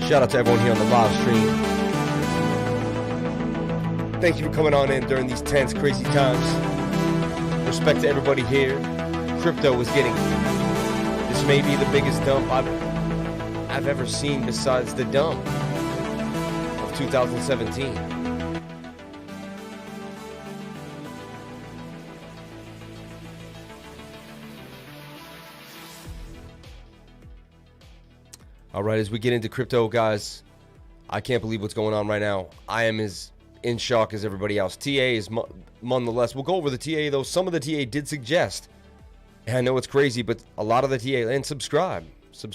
Shout out to everyone here on the live stream. Thank you for coming on in during these tense, crazy times. Respect to everybody here. Crypto is getting, this may be the biggest dump I've ever seen besides the dump of 2017. All right, as we get into crypto, guys, I can't believe what's going on right now. I am as in shock as everybody else. TA is nonetheless. We'll go over the TA, though. Some of the TA did suggest, and I know it's crazy, but a lot of the TA, and subscribe to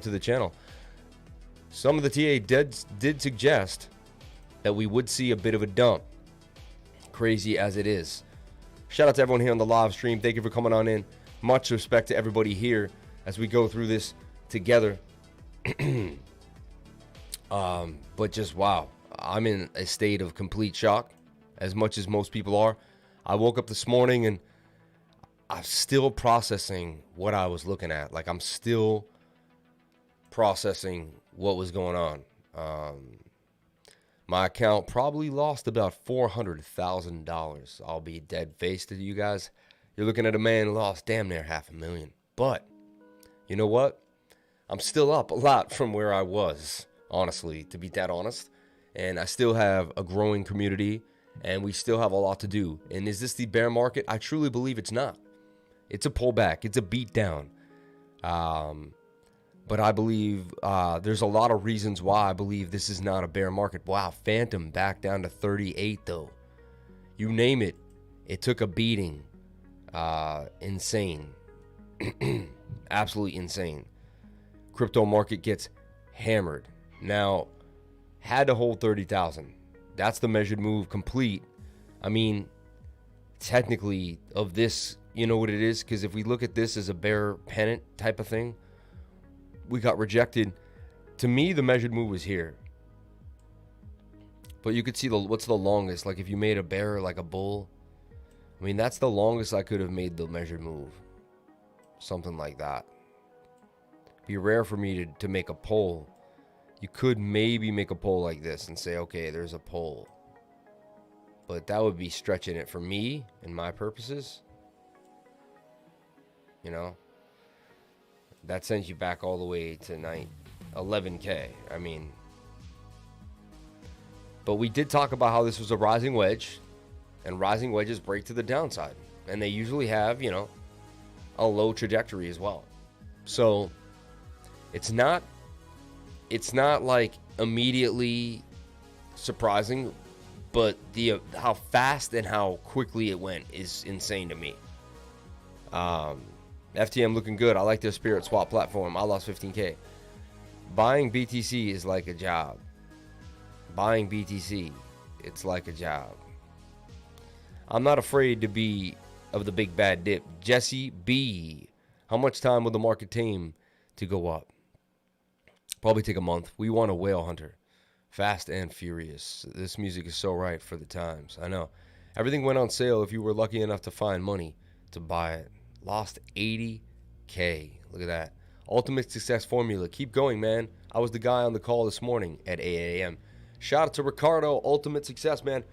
the channel. Some of the TA did suggest that we would see a bit of a dump, crazy as it is. Shout out to everyone here on the live stream. Thank you for coming on in. Much respect to everybody here as we go through this together. But just wow, I'm in a state of complete shock, as much as most people are. I woke up this morning and I'm still processing what I was looking at. Like, I'm still processing what was going on. My account probably lost about $400,000. I'll be dead-faced to you guys. You're looking at a man who lost damn near $500,000. But you know what? I'm still up a lot from where I was, honestly, to be that honest. And I still have a growing community, and we still have a lot to do. And is this the bear market? I truly believe it's not. It's a pullback. It's a beatdown. But I believe there's a lot of reasons why I believe this is not a bear market. Wow, Phantom back down to 38, though. You name it. It took a beating. Insane. Absolutely insane. Crypto market gets hammered. Now, had to hold 30,000. That's the measured move complete. I mean, technically, of this, you know what it is? Because if we look at this as a bear pennant type of thing, we got rejected. To me, the measured move was here. But you could see what's the longest. Like, if you made a bear like a bull, I mean, that's the longest I could have made the measured move. Something like that. Be rare for me to make a poll. You could maybe make a poll like this and say, okay, there's a poll. But that would be stretching it for me and my purposes. You know? That sends you back all the way to 11K. I mean. But we did talk about how this was a rising wedge. And rising wedges break to the downside. And they usually have, you know, a low trajectory as well. So it's not like immediately surprising, but how fast and how quickly it went is insane to me. FTM looking good. I like their Spirit Swap platform. I lost 15K. Buying BTC is like a job. Buying BTC, it's like a job. I'm not afraid to be of the big bad dip. Jesse B. How much time will the market take to go up? Probably take a month. We want a whale hunter. Fast and furious. This music is so right for the times. I know. Everything went on sale if you were lucky enough to find money to buy it. Lost 80K. Look at that. Ultimate success formula. Keep going, man. I was the guy on the call this morning at 8 a.m. Shout out to Ricardo. Ultimate success, man.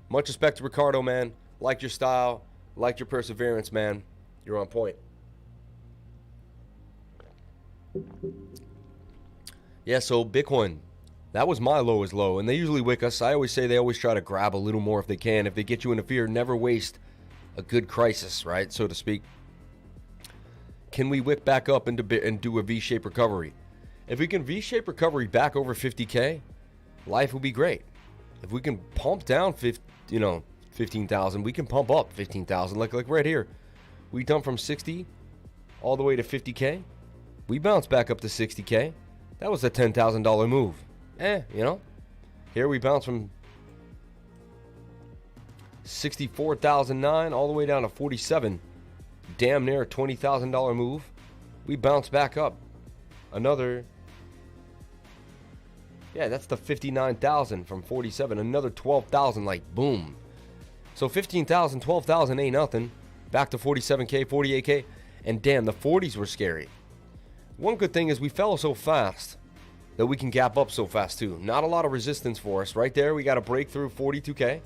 Much respect to Ricardo, man. Liked your style. Liked your perseverance, man. You're on point. Yeah, so Bitcoin. That was my lowest low. And they usually wick us. I always say they always try to grab a little more if they can. If they get you into fear, never waste a good crisis, right? So to speak. Can we wick back up and do a V-shaped recovery? If we can V-shape recovery back over 50K, life will be great. If we can pump down 15,000, we can pump up 15,000. Like right here, we dumped from 60 all the way to 50K. We bounced back up to 60K. That was a $10,000 move. Here we bounced from 64,009 all the way down to 47. Damn near a $20,000 move. We bounced back up another. Yeah, that's the 59,000 from 47. Another 12,000, like boom. So 15,000, 12,000 ain't nothing. Back to 47K, 48K. And damn, the 40s were scary. One good thing is we fell so fast that we can gap up so fast too. Not a lot of resistance for us. Right there, we got a breakthrough 42K.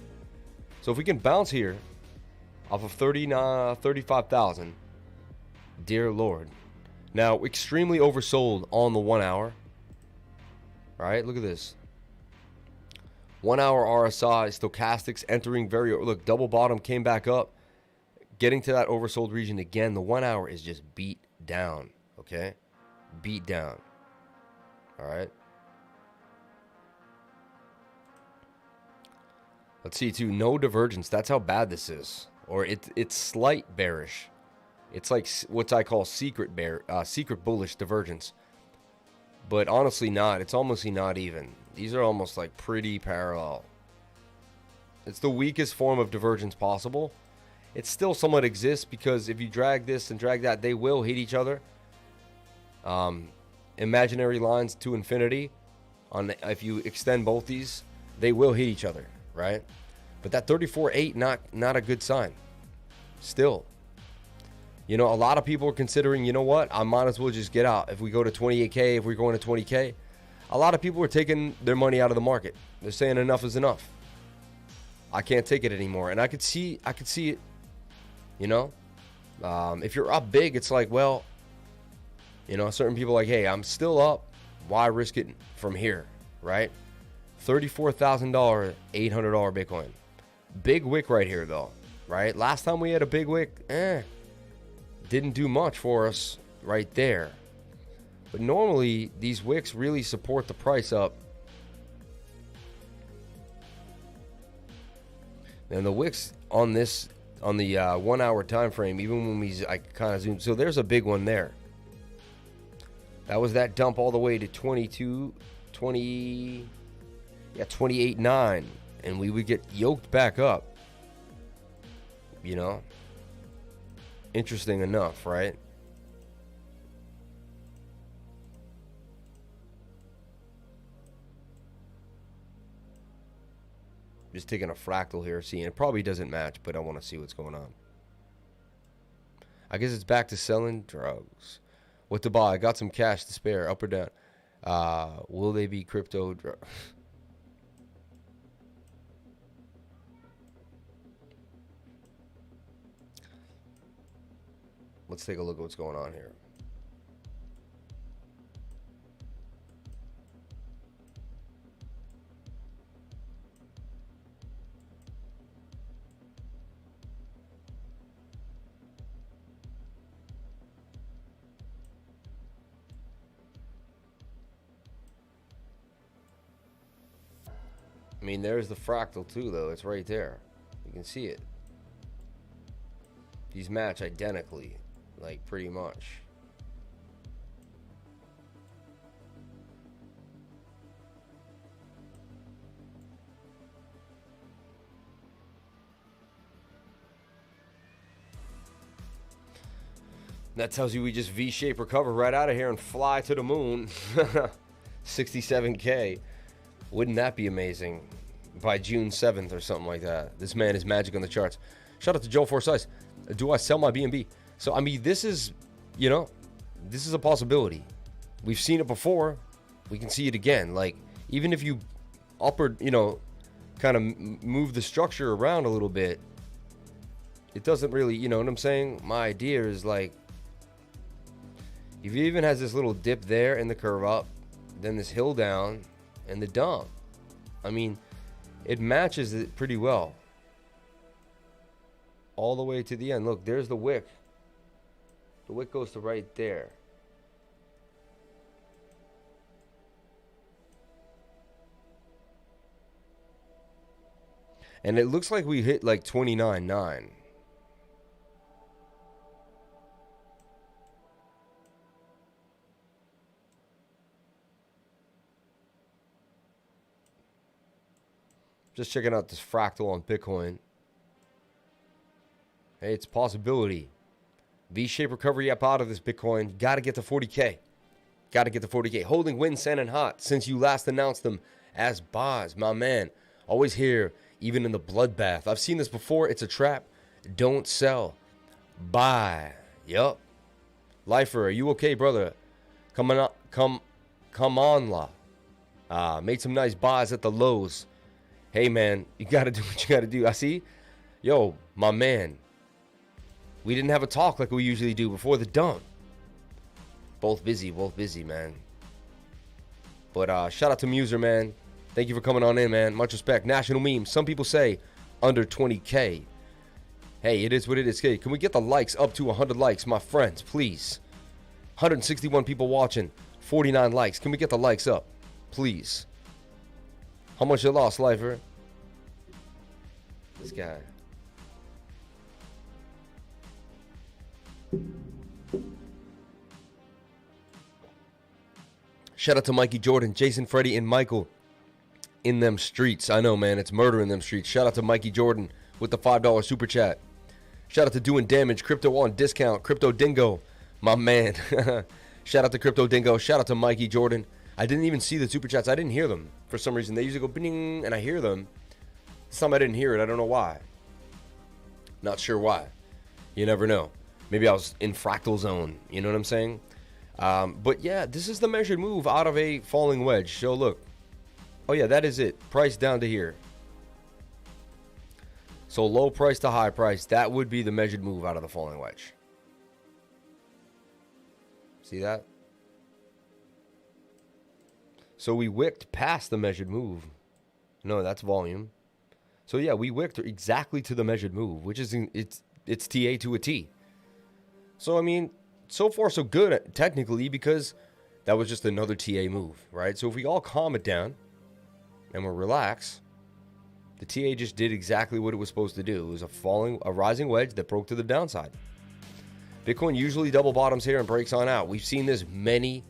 So if we can bounce here off of 35,000, dear Lord. Now, extremely oversold on the 1 hour. All right, look at this. 1 hour RSI, stochastics entering very, look, double bottom, came back up. Getting to that oversold region again. The 1 hour is just beat down, okay? Beat down. All right. Let's see, too. No divergence. That's how bad this is. Or it's slight bearish. It's like what I call secret bullish divergence. But honestly not. It's almost not even. These are almost like pretty parallel. It's the weakest form of divergence possible. It still somewhat exists because if you drag this and drag that, they will hit each other. Imaginary lines to infinity. If you extend both these, they will hit each other, right? But that 34.8, not a good sign. Still. You know, a lot of people are considering, you know what? I might as well just get out. If we go to 28K, if we're going to 20K. A lot of people are taking their money out of the market. They're saying enough is enough. I can't take it anymore. And I could see it. You know, if you're up big, it's like, well, you know, certain people are like, hey, I'm still up. Why risk it from here, right? $34,000, $800 Bitcoin. Big wick right here, though, right? Last time we had a big wick, didn't do much for us right there. But normally, these wicks really support the price up. And the wicks on this, on the 1 hour time frame, even when I kind of zoom, so there's a big one there. That was that dump all the way to 28.9, and we would get yoked back up. You know, interesting enough, right? Just taking a fractal here, seeing it probably doesn't match, but I want to see what's going on. I guess it's back to selling drugs. What to buy? I got some cash to spare, up or down. Will they be crypto drugs? Let's take a look at what's going on here. I mean, there's the fractal too, though. It's right there. You can see it. These match identically, like pretty much. That tells you we just V-shape recover right out of here and fly to the moon. 67K. Wouldn't that be amazing? By June 7th or something like that. This man is magic on the charts. Shout out to Joe Forsyth. Do I sell my BNB? So, I mean, this is, you know, this is a possibility. We've seen it before. We can see it again. Like, even if you upward, you know, kind of move the structure around a little bit, it doesn't really, you know what I'm saying? My idea is like, if it even has this little dip there in the curve up, then this hill down, and the dump. I mean, it matches it pretty well. All the way to the end. Look, there's the wick. The wick goes to right there. And it looks like we hit like 29.9. Just checking out this fractal on Bitcoin. Hey, it's a possibility. V-shaped recovery up out of this Bitcoin. Got to get to 40K. Got to get to 40K. Holding wind, sand, and hot since you last announced them as buys. My man, always here, even in the bloodbath. I've seen this before. It's a trap. Don't sell. Buy. Yup. Lifer, are you okay, brother? Come on, La. Made some nice buys at the lows. Hey, man, you got to do what you got to do. I see. Yo, my man. We didn't have a talk like we usually do before the dump. Both busy, man. But shout out to Muser, man. Thank you for coming on in, man. Much respect. National meme. Some people say under 20K. Hey, it is what it is. Hey, can we get the likes up to 100 likes, my friends, please? 161 people watching. 49 likes. Can we get the likes up, please? How much you lost, Lifer? This guy. Shout out to Mikey Jordan, Jason, Freddie, and Michael in them streets. I know, man. It's murder in them streets. Shout out to Mikey Jordan with the $5 super chat. Shout out to Doing Damage, Crypto on Discount, Crypto Dingo, my man. Shout out to Crypto Dingo. Shout out to Mikey Jordan. I didn't even see the super chats. I didn't hear them for some reason. They usually go bing, and I hear them. This time I didn't hear it. I don't know why. Not sure why. You never know. Maybe I was in fractal zone. You know what I'm saying? But yeah, this is the measured move out of a falling wedge. So look. Oh yeah, that is it. Price down to here. So low price to high price. That would be the measured move out of the falling wedge. See that? So we wicked past the measured move. No, that's volume. So yeah, we wicked exactly to the measured move, which is it's TA to a T. So I mean, so far so good technically, because that was just another TA move, right? So if we all calm it down and we're relaxed, the TA just did exactly what it was supposed to do. It was a rising wedge that broke to the downside. Bitcoin usually double bottoms here and breaks on out. We've seen this many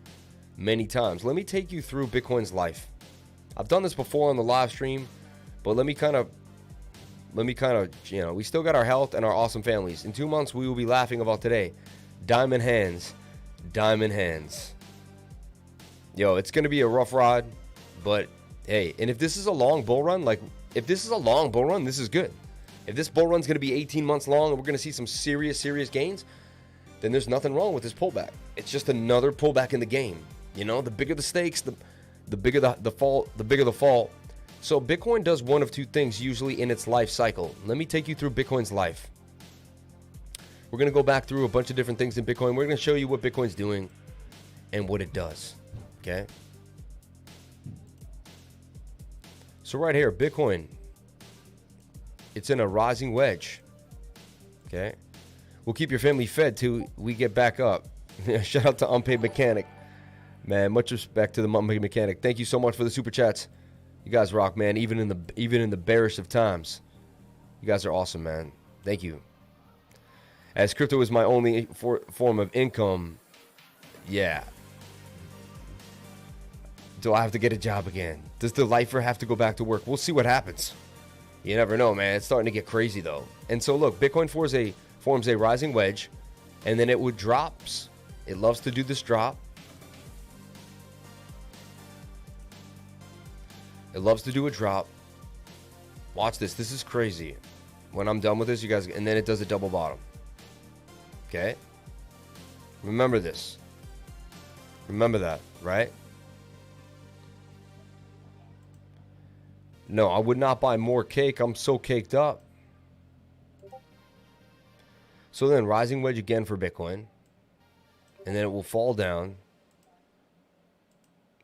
times. Let me take you through Bitcoin's life. I've done this before on the live stream, but let me kind of, you know, we still got our health and our awesome families. In 2 months, we will be laughing about today. Diamond hands. Yo, it's going to be a rough ride, but hey, and if this is a long bull run, this is good. If this bull run's going to be 18 months long and we're going to see some serious gains, then there's nothing wrong with this pullback. It's just another pullback in the game. You know, the bigger the stakes, the bigger the fall. So Bitcoin does one of two things usually in its life cycle. Let me take you through Bitcoin's life. We're going to go back through a bunch of different things in Bitcoin. We're going to show you what Bitcoin's doing and what it does. Okay? So right here, Bitcoin, it's in a rising wedge. Okay? We'll keep your family fed till we get back up. Shout out to Unpaid Mechanic. Man, much respect to the Unpaid Mechanic. Thank you so much for the super chats. You guys rock, man. Even in the bearish of times. You guys are awesome, man. Thank you. As crypto is my only form of income, yeah. Do I have to get a job again? Does the lifer have to go back to work? We'll see what happens. You never know, man. It's starting to get crazy, though. And so, look, Bitcoin forms a rising wedge, and then it drops. It loves to do this drop. It loves to do a drop. Watch this. This is crazy. When I'm done with this, you guys, and then it does a double bottom. Okay? Remember this. Remember that, right? No, I would not buy more cake. I'm so caked up. So then rising wedge again for Bitcoin. And then it will fall down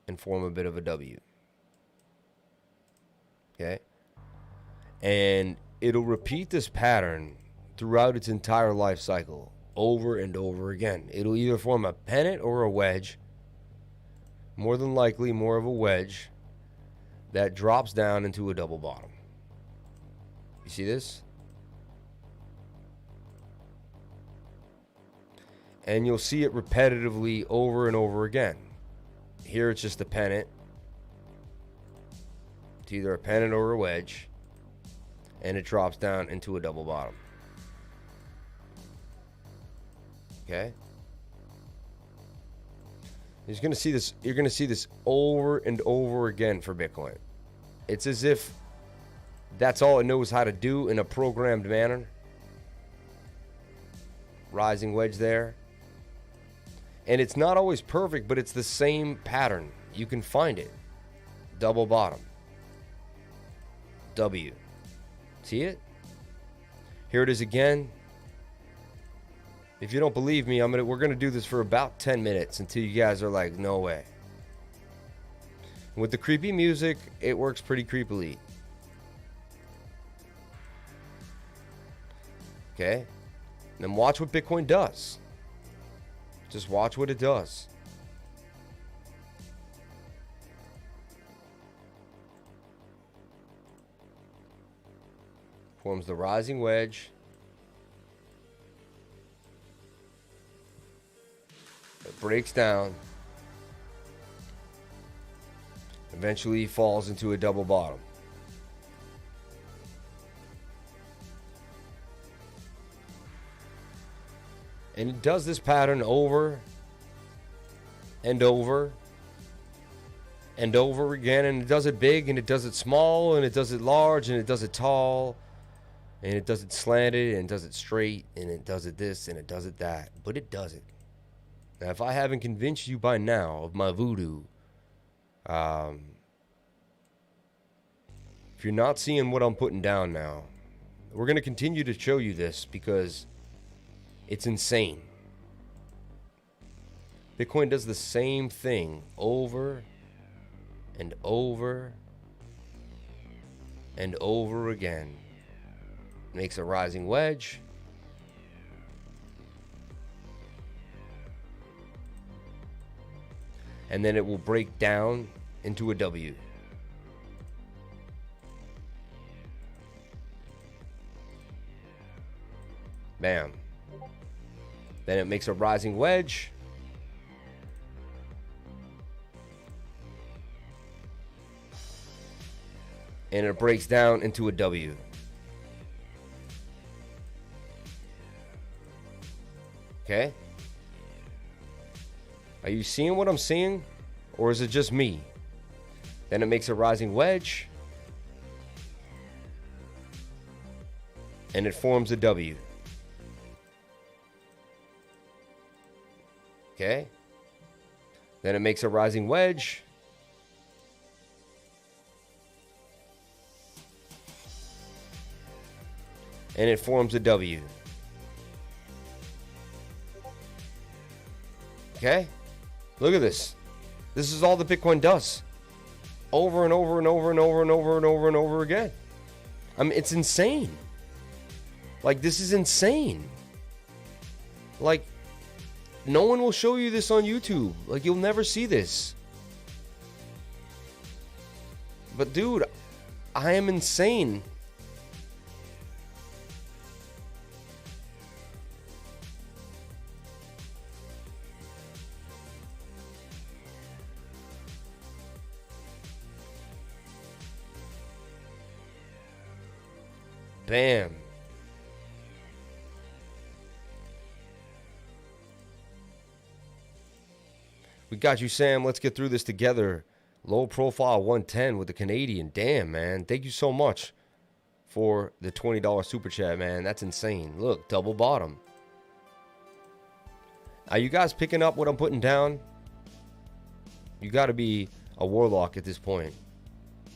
and form a bit of a W. Okay? And it'll repeat this pattern throughout its entire life cycle over and over again. It'll either form a pennant or a wedge. More than likely, more of a wedge that drops down into a double bottom. You see this? And you'll see it repetitively over and over again. Here it's just a pennant. It's either a pennant or a wedge. And it drops down into a double bottom. Okay? You're going to see this over and over again for Bitcoin. It's as if that's all it knows how to do in a programmed manner. Rising wedge there. And it's not always perfect, but it's the same pattern. You can find it. Double bottom. W. See it? Here it is again. If you don't believe me, we're gonna do this for about 10 minutes until you guys are like, no way. With the creepy music, it works pretty creepily. Okay? Then watch what Bitcoin does. Just watch what it does. Forms the rising wedge. It breaks down. Eventually falls into a double bottom. And it does this pattern over and over and over again. And it does it big, and it does it small, and it does it large, and it does it tall, and it does it slanted, and it does it straight, and it does it this, and it does it that. But it does it. Now, if I haven't convinced you by now of my voodoo, if you're not seeing what I'm putting down now, we're going to continue to show you this because it's insane. Bitcoin does the same thing over and over and over again. Makes a rising wedge. And then it will break down into a W. Bam. Then it makes a rising wedge. And it breaks down into a W. Okay? Are you seeing what I'm seeing? Or is it just me? Then it makes a rising wedge. And it forms a W. Okay? Then it makes a rising wedge. And it forms a W. Okay? Look at this. This is all the Bitcoin does. Over and over and over and over and over and over and over again. I mean, it's insane. Like, this is insane. Like, no one will show you this on YouTube. Like, you'll never see this. But, dude, I am insane. Bam. We got you, Sam. Let's get through this together. Low profile 110 with the Canadian. Damn, man. Thank you so much for the $20 super chat, man. That's insane. Look, double bottom. Are you guys picking up what I'm putting down? You got to be a warlock at this point.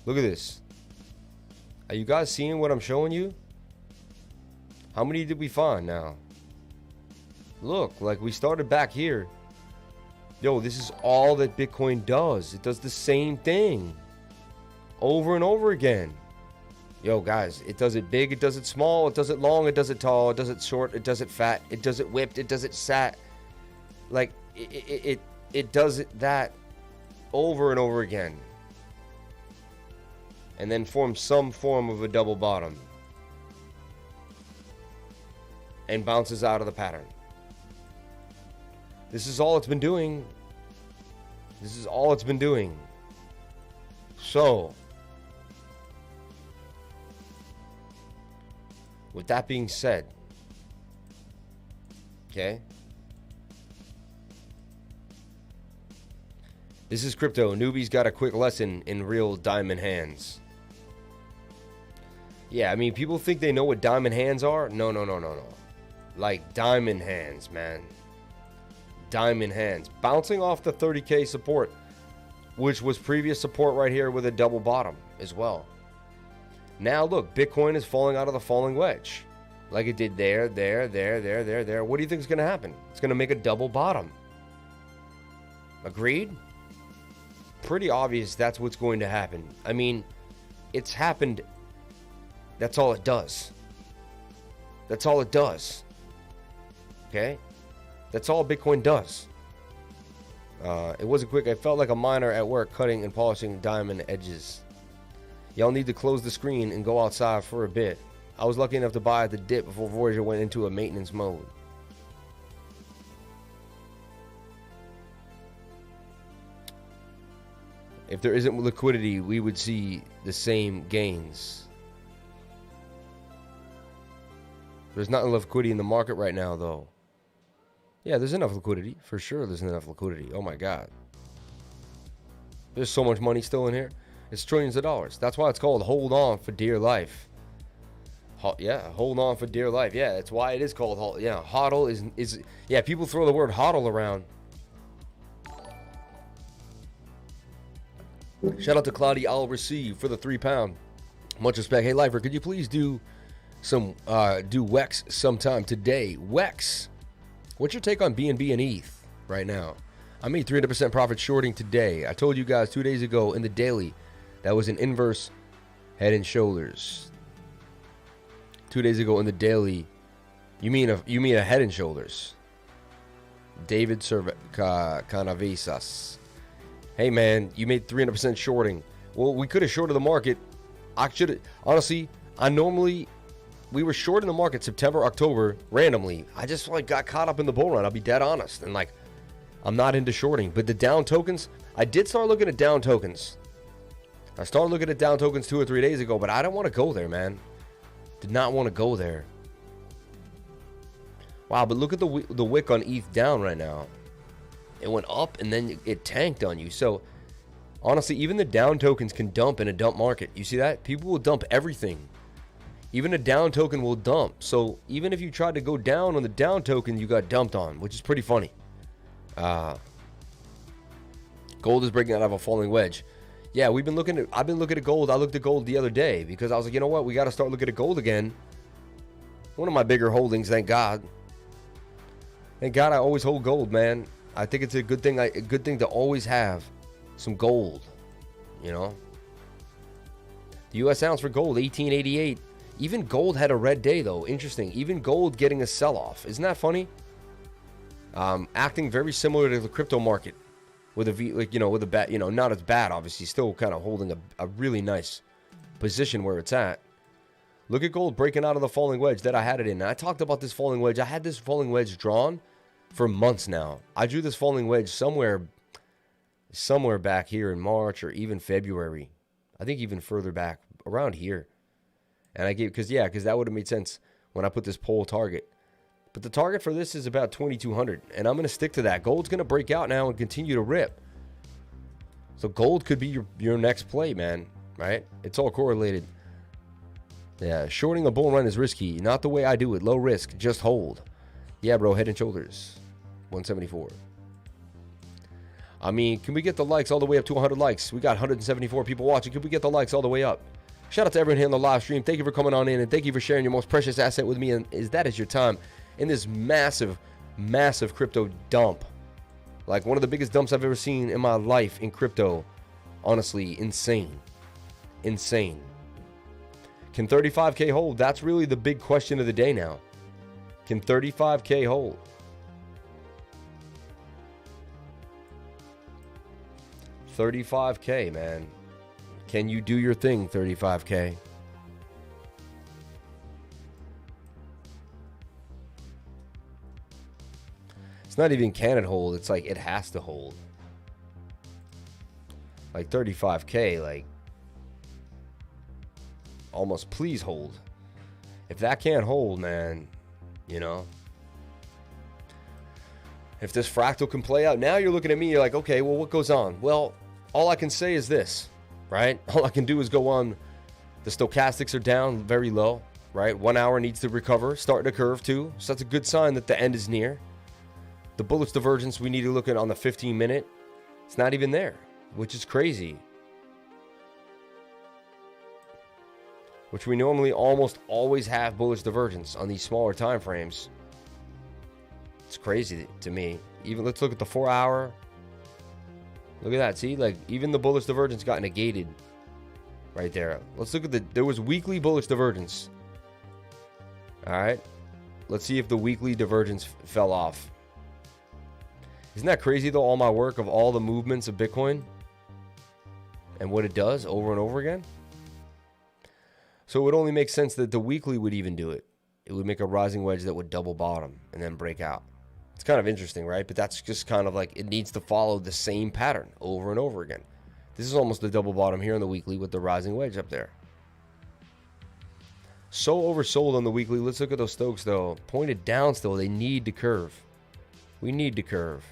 Look at this. Are you guys seeing what I'm showing you? How many did we find now? Look, like we started back here. Yo, this is all that Bitcoin does. It does the same thing over and over again. Yo, guys, it does it big, it does it small, it does it long, it does it tall, it does it short, it does it fat, it does it whipped, it does it sat. Like, it does it that over and over again. And then forms some form of a double bottom. And bounces out of the pattern. This is all it's been doing. This is all it's been doing. So, with that being said, okay, this is crypto. Newbies got a quick lesson in real diamond hands. Yeah, I mean, people think they know what diamond hands are. No. Like diamond hands, man. diamond hands, bouncing off the 30K support, which was previous support right here with a double bottom as well. Now look, Bitcoin is falling out of the falling wedge like it did there. What do you think is going to happen? It's going to make a double bottom. Agreed? Pretty obvious that's what's going to happen. I mean, it's happened. That's all it does. That's all it does. Okay? That's all Bitcoin does. It wasn't quick. I felt like a miner at work cutting and polishing diamond edges. Y'all need to close the screen and go outside for a bit. I was lucky enough to buy at the dip before Voyager went into a maintenance mode. If there isn't liquidity, we would see the same gains. There's not enough liquidity in the market right now, though. Yeah, there's enough liquidity. For sure, there's enough liquidity. Oh, my God. There's so much money still in here. It's trillions of dollars. That's why it's called hold on for dear life. Yeah, hold on for dear life. Yeah, that's why it is called hold. Yeah, hodl is yeah, people throw the word hodl around. Shout out to Claudia I'll receive for the £3. Much respect. Hey, Lifer, could you please do some do WEX sometime today? WEX. What's your take on BNB and ETH right now? I made 300% profit shorting today. I told you guys 2 days ago in the daily that was an inverse head and shoulders. 2 days ago in the daily, you mean a head and shoulders? David Canavesas. Hey man, you made 300% shorting. Well, we could have shorted the market. Honestly, we were short in the market September, October, randomly. I just got caught up in the bull run. I'll be dead honest. And I'm not into shorting. But the down tokens, I did start looking at down tokens. I started looking at down tokens 2 or 3 days ago, but I don't want to go there, man. Did not want to go there. Wow, but look at the wick on ETHDOWN right now. It went up and then it tanked on you. So, honestly, even the down tokens can dump in a dump market. You see that? People will dump everything. Even a down token will dump. So, even if you tried to go down on the down token, you got dumped on, which is pretty funny. Gold is breaking out of a falling wedge. Yeah, I've been looking at gold. I looked at gold the other day because I was like, you know what? We got to start looking at gold again. One of my bigger holdings, thank God. Thank God I always hold gold, man. I think it's a good thing. A good thing to always have some gold. You know. The U.S. ounce for gold, 1888. Even gold had a red day though. Interesting. Even gold getting a sell-off. Isn't that funny? Acting very similar to the crypto market. With with a bad, not as bad, obviously, still kind of holding a really nice position where it's at. Look at gold breaking out of the falling wedge that I had it in. And I talked about this falling wedge. I had this falling wedge drawn for months now. I drew this falling wedge somewhere back here in March or even February. I think even further back around here. And I gave, because that would have made sense when I put this poll target. But the target for this is about 2,200, and I'm going to stick to that. Gold's going to break out now and continue to rip. So gold could be your next play, man, right? It's all correlated. Yeah, shorting a bull run is risky. Not the way I do it. Low risk, just hold. Yeah, bro, head and shoulders. 174. I mean, can we get the likes all the way up to 100 likes? We got 174 people watching. Can we get the likes all the way up? Shout out to everyone here on the live stream. Thank you for coming on in, and thank you for sharing your most precious asset with me, and that is your time in this massive, massive crypto dump. Like one of the biggest dumps I've ever seen in my life in crypto. Honestly, insane. Insane. Can 35K hold? That's really the big question of the day now. Can 35K hold? $35K, man. Can you do your thing, 35K? It's not even can it hold. It's like it has to hold. Like 35K, like almost please hold. If that can't hold, man, if this fractal can play out, now you're looking at me, you're like, okay, well, what goes on? Well, all I can say is this, right? All I can do is go on. The stochastics are down very low, right? 1 hour needs to recover, starting to curve too. So that's a good sign that the end is near. The bullish divergence we need to look at on the 15-minute, it's not even there, which is crazy. Which we normally almost always have bullish divergence on these smaller time frames. It's crazy to me. Even let's look at the 4-hour. Look at that. See, like even the bullish divergence got negated right there. Let's look at there was weekly bullish divergence. All right. Let's see if the weekly divergence fell off. Isn't that crazy though? All my work of all the movements of Bitcoin and what it does over and over again. So it would only make sense that the weekly would even do it. It would make a rising wedge that would double bottom and then break out. It's kind of interesting, right? But that's just kind of like it needs to follow the same pattern over and over again. This is almost the double bottom here on the weekly with the rising wedge up there. So oversold on the weekly. Let's look at those Stokes though. Pointed down still. They need to curve. We need to curve.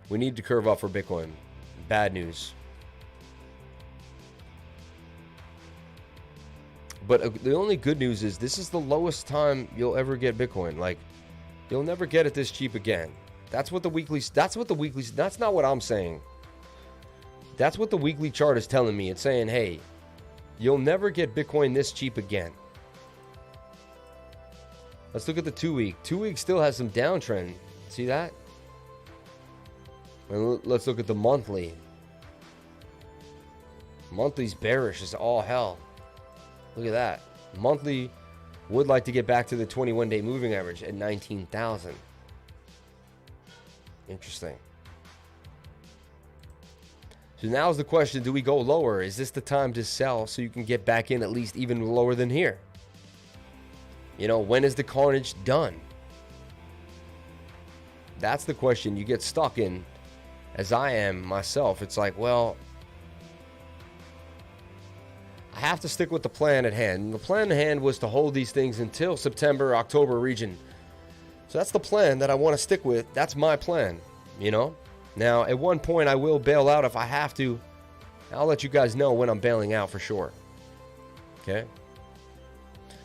We need to curve up for Bitcoin. Bad news. But the only good news is this is the lowest time you'll ever get Bitcoin. Like, you'll never get it this cheap again. That's what the weekly, that's not what I'm saying. That's what the weekly chart is telling me. It's saying, hey, you'll never get Bitcoin this cheap again. Let's look at the 2-week. 2-week still has some downtrend. See that? And let's look at the monthly. Monthly's bearish as all hell. Look at that. Monthly would like to get back to the 21-day moving average at 19,000. Interesting. So now is the question, do we go lower? Is this the time to sell so you can get back in at least even lower than here? You know, when is the carnage done? That's the question you get stuck in. As I am myself, it's like, well, I have to stick with the plan at hand. And the plan at hand was to hold these things until September, October region. So that's the plan that I want to stick with. That's my plan, you know? Now, at one point, I will bail out if I have to. I'll let you guys know when I'm bailing out for sure. Okay?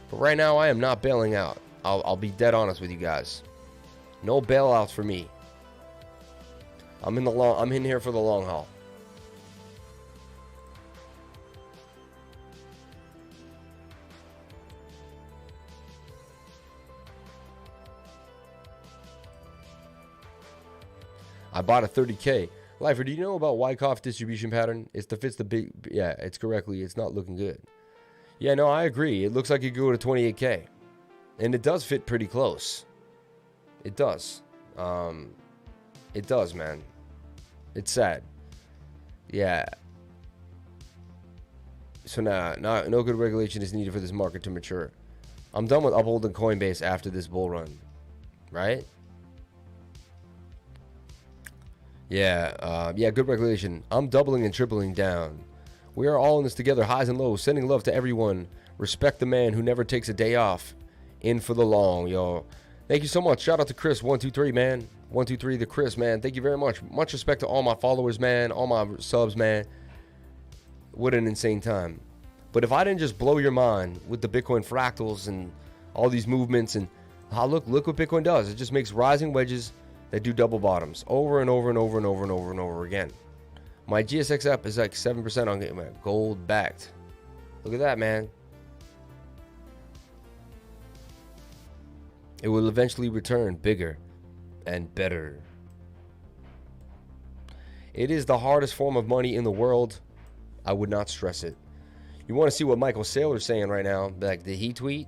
But right now, I am not bailing out. I'll be dead honest with you guys. No bailouts for me. I'm in here for the long haul. I bought a 30K. Lifer, do you know about Wyckoff distribution pattern? It fits the big, yeah, it's correctly. It's not looking good. Yeah, no, I agree. It looks like it could go to 28K. And it does fit pretty close. It does. It does, man. It's sad. Yeah. So now, no good regulation is needed for this market to mature. I'm done with upholding Coinbase after this bull run. Right? Yeah, good regulation. I'm doubling and tripling down. We are all in this together, highs and lows. Sending love to everyone. Respect the man who never takes a day off. In for the long, y'all. Thank you so much. Shout out to Chris123, man. 123 the Chris, man. Thank you very much. Much respect to all my followers, man. All my subs, man. What an insane time. But if I didn't just blow your mind with the Bitcoin fractals and all these movements and look what Bitcoin does. It just makes rising wedges that do double bottoms over and over and over and over and over and over again. My GSXF is like 7% on gold backed. Look at that, man. It will eventually return bigger and better. It is the hardest form of money in the world. I would not stress it. You want to see what Michael Saylor is saying right now? Like, did he tweet?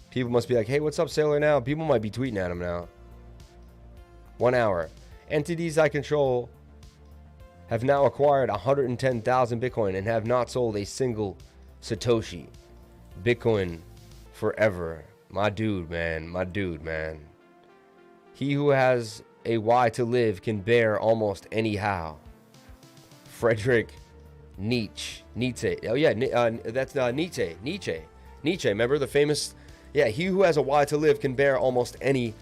People must be like, hey, what's up, Saylor now? People might be tweeting at him now. 1 hour. Entities I control have now acquired 110,000 Bitcoin and have not sold a single Satoshi. Bitcoin forever. My dude, man. My dude, man. He who has a why to live can bear almost anyhow. Friedrich Nietzsche. Oh, yeah. That's Nietzsche. Nietzsche. Remember the famous... Yeah, he who has a why to live can bear almost any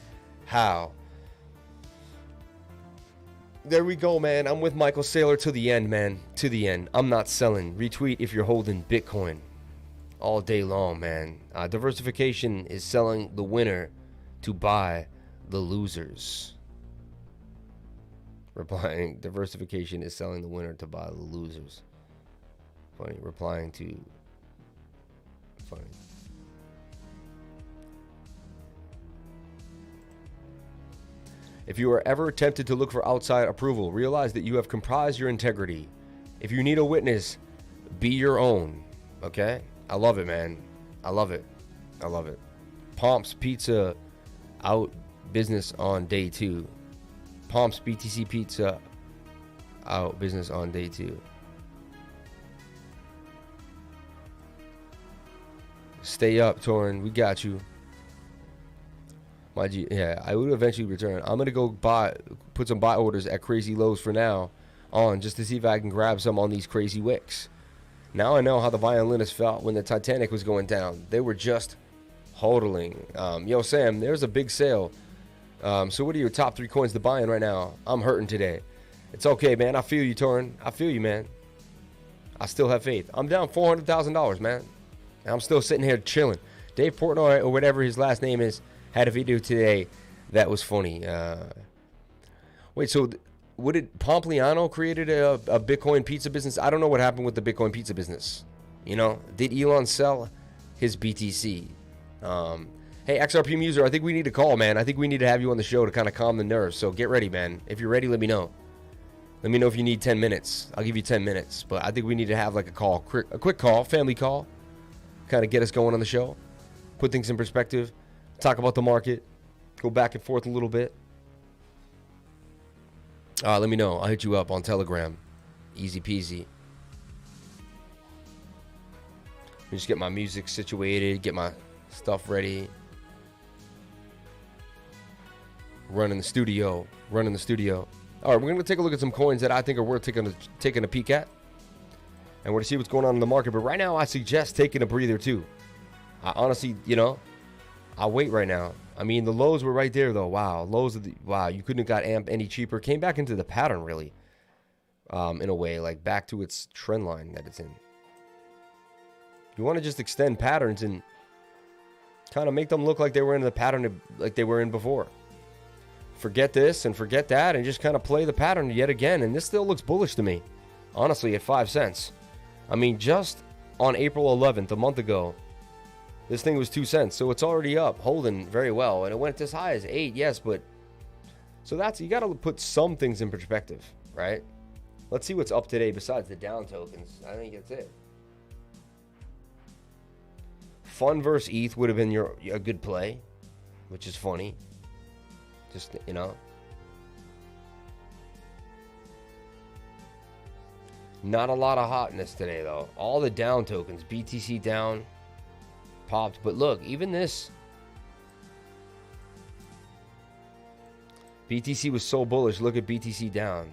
how. There we go, man. I'm with Michael Saylor to the end, man. To the end. I'm not selling. Retweet if you're holding Bitcoin all day long, man. Diversification is selling the winner to buy the losers. Replying, diversification is selling the winner to buy the losers. Funny. Replying to... Funny. If you are ever tempted to look for outside approval, realize that you have comprised your integrity. If you need a witness, be your own. Okay? I love it, man. I love it. I love it. Pomp's Pizza out business on day 2. Pomp's BTC Pizza out business on day 2. Stay up, Torin. We got you. Yeah, I would eventually return. I'm gonna go put some buy orders at crazy lows for now on, just to see if I can grab some on these crazy wicks. Now I know how the violinists felt when the Titanic was going down. They were just hodling. Yo, Sam, there's a big sale. So what are your top 3 coins to buy in right now? I'm hurting today. It's okay, man. I feel you, Torin. I feel you, man. I still have faith. I'm down $400,000, man. And I'm still sitting here chilling. Dave Portnoy, or whatever his last name is, had a video today that was funny. Wait, so what did Pompliano created a Bitcoin pizza business? I don't know what happened with the Bitcoin pizza business. You know, did Elon sell his BTC? Hey, XRP Muser, I think we need to call, man. I think we need to have you on the show to kind of calm the nerves. So get ready, man. If you're ready, let me know. Let me know if you need 10 minutes. I'll give you 10 minutes. But I think we need to have like a call, a quick call, family call. Kind of get us going on the show. Put things in perspective. Talk about the market. Go back and forth a little bit. Let me know. I'll hit you up on Telegram. Easy peasy. Let me just get my music situated. Get my stuff ready. Running the studio. All right, we're going to take a look at some coins that I think are worth taking a peek at. And we're going to see what's going on in the market. But right now, I suggest taking a breather too. I honestly, you know, I'll wait right now. I mean, the lows were right there, though. Wow. Wow, you couldn't have got AMP any cheaper. Came back into the pattern, really. In a way, like back to its trend line that it's in. You want to just extend patterns and kind of make them look like they were in the pattern like they were in before. Forget this and forget that and just kind of play the pattern yet again. And this still looks bullish to me, honestly, at 5 cents. I mean, just on April 11th, a month ago, this thing was 2 cents. So it's already up, holding very well. And it went as high as 8, yes, but... So that's, you got to put some things in perspective, right? Let's see what's up today besides the down tokens. I think that's it. Fun versus ETH would have been a good play, which is funny. Just, you know. Not a lot of hotness today, though. All the down tokens, BTC down, popped. But look, even this. BTC was so bullish. Look at BTC down.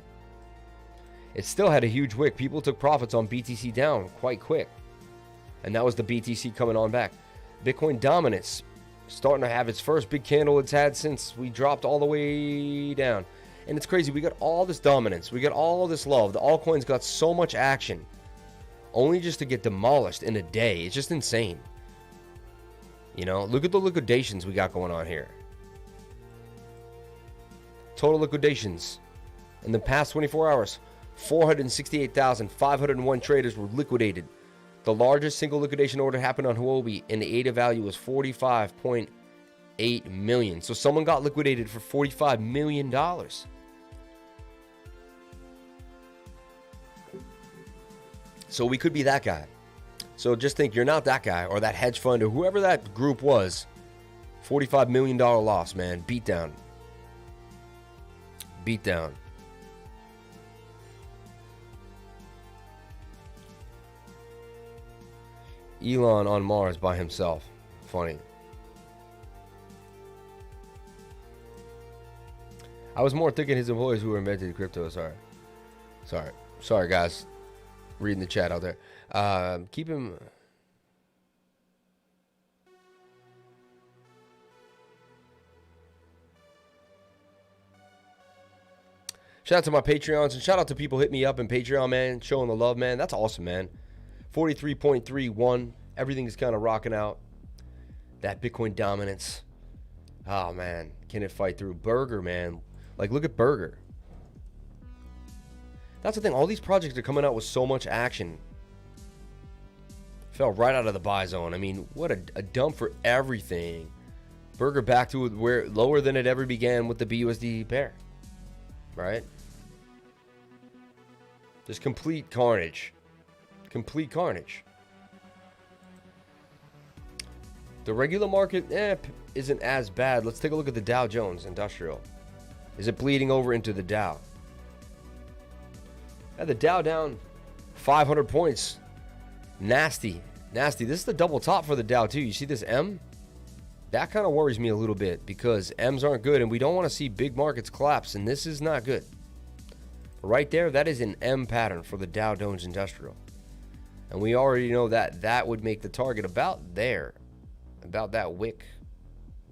It still had a huge wick. People took profits on BTC down quite quick. And that was the BTC coming on back. Bitcoin dominance starting to have its first big candle it's had since we dropped all the way down. And it's crazy. We got all this dominance. We got all this love. The altcoins got so much action. Only just to get demolished in a day. It's just insane. You know, look at the liquidations we got going on here. Total liquidations. In the past 24 hours, 468,501 traders were liquidated. The largest single liquidation order happened on Huobi, and the ADA value was 45.8 million. So someone got liquidated for $45 million. So we could be that guy. So just think you're not that guy or that hedge fund or whoever that group was. $45 million loss, man. Beat down. Beat down. Elon on Mars by himself. Funny. I was more thinking his employees who were invented crypto. Sorry, guys. Reading the chat out there. Keep him. Shout out to my Patreons and shout out to people hit me up in Patreon, man, showing the love, man. That's awesome, man. 43.31. Everything is kind of rocking out. That Bitcoin dominance. Oh, man. Can it fight through? Burger, man. Like, look at Burger. That's the thing. All these projects are coming out with so much action. Fell right out of the buy zone. I mean, what a dump for everything. Burger back to where lower than it ever began with the BUSD pair. Right? Just complete carnage. Complete carnage. The regular market isn't as bad. Let's take a look at the Dow Jones Industrial. Is it bleeding over into the Dow? Yeah, the Dow down 500 points. Nasty. Nasty. This is the double top for the Dow too. You see this M? That kind of worries me a little bit because M's aren't good and we don't want to see big markets collapse, and this is not good. Right there, that is an M pattern for the Dow Jones Industrial. And we already know that that would make the target about there. About that wick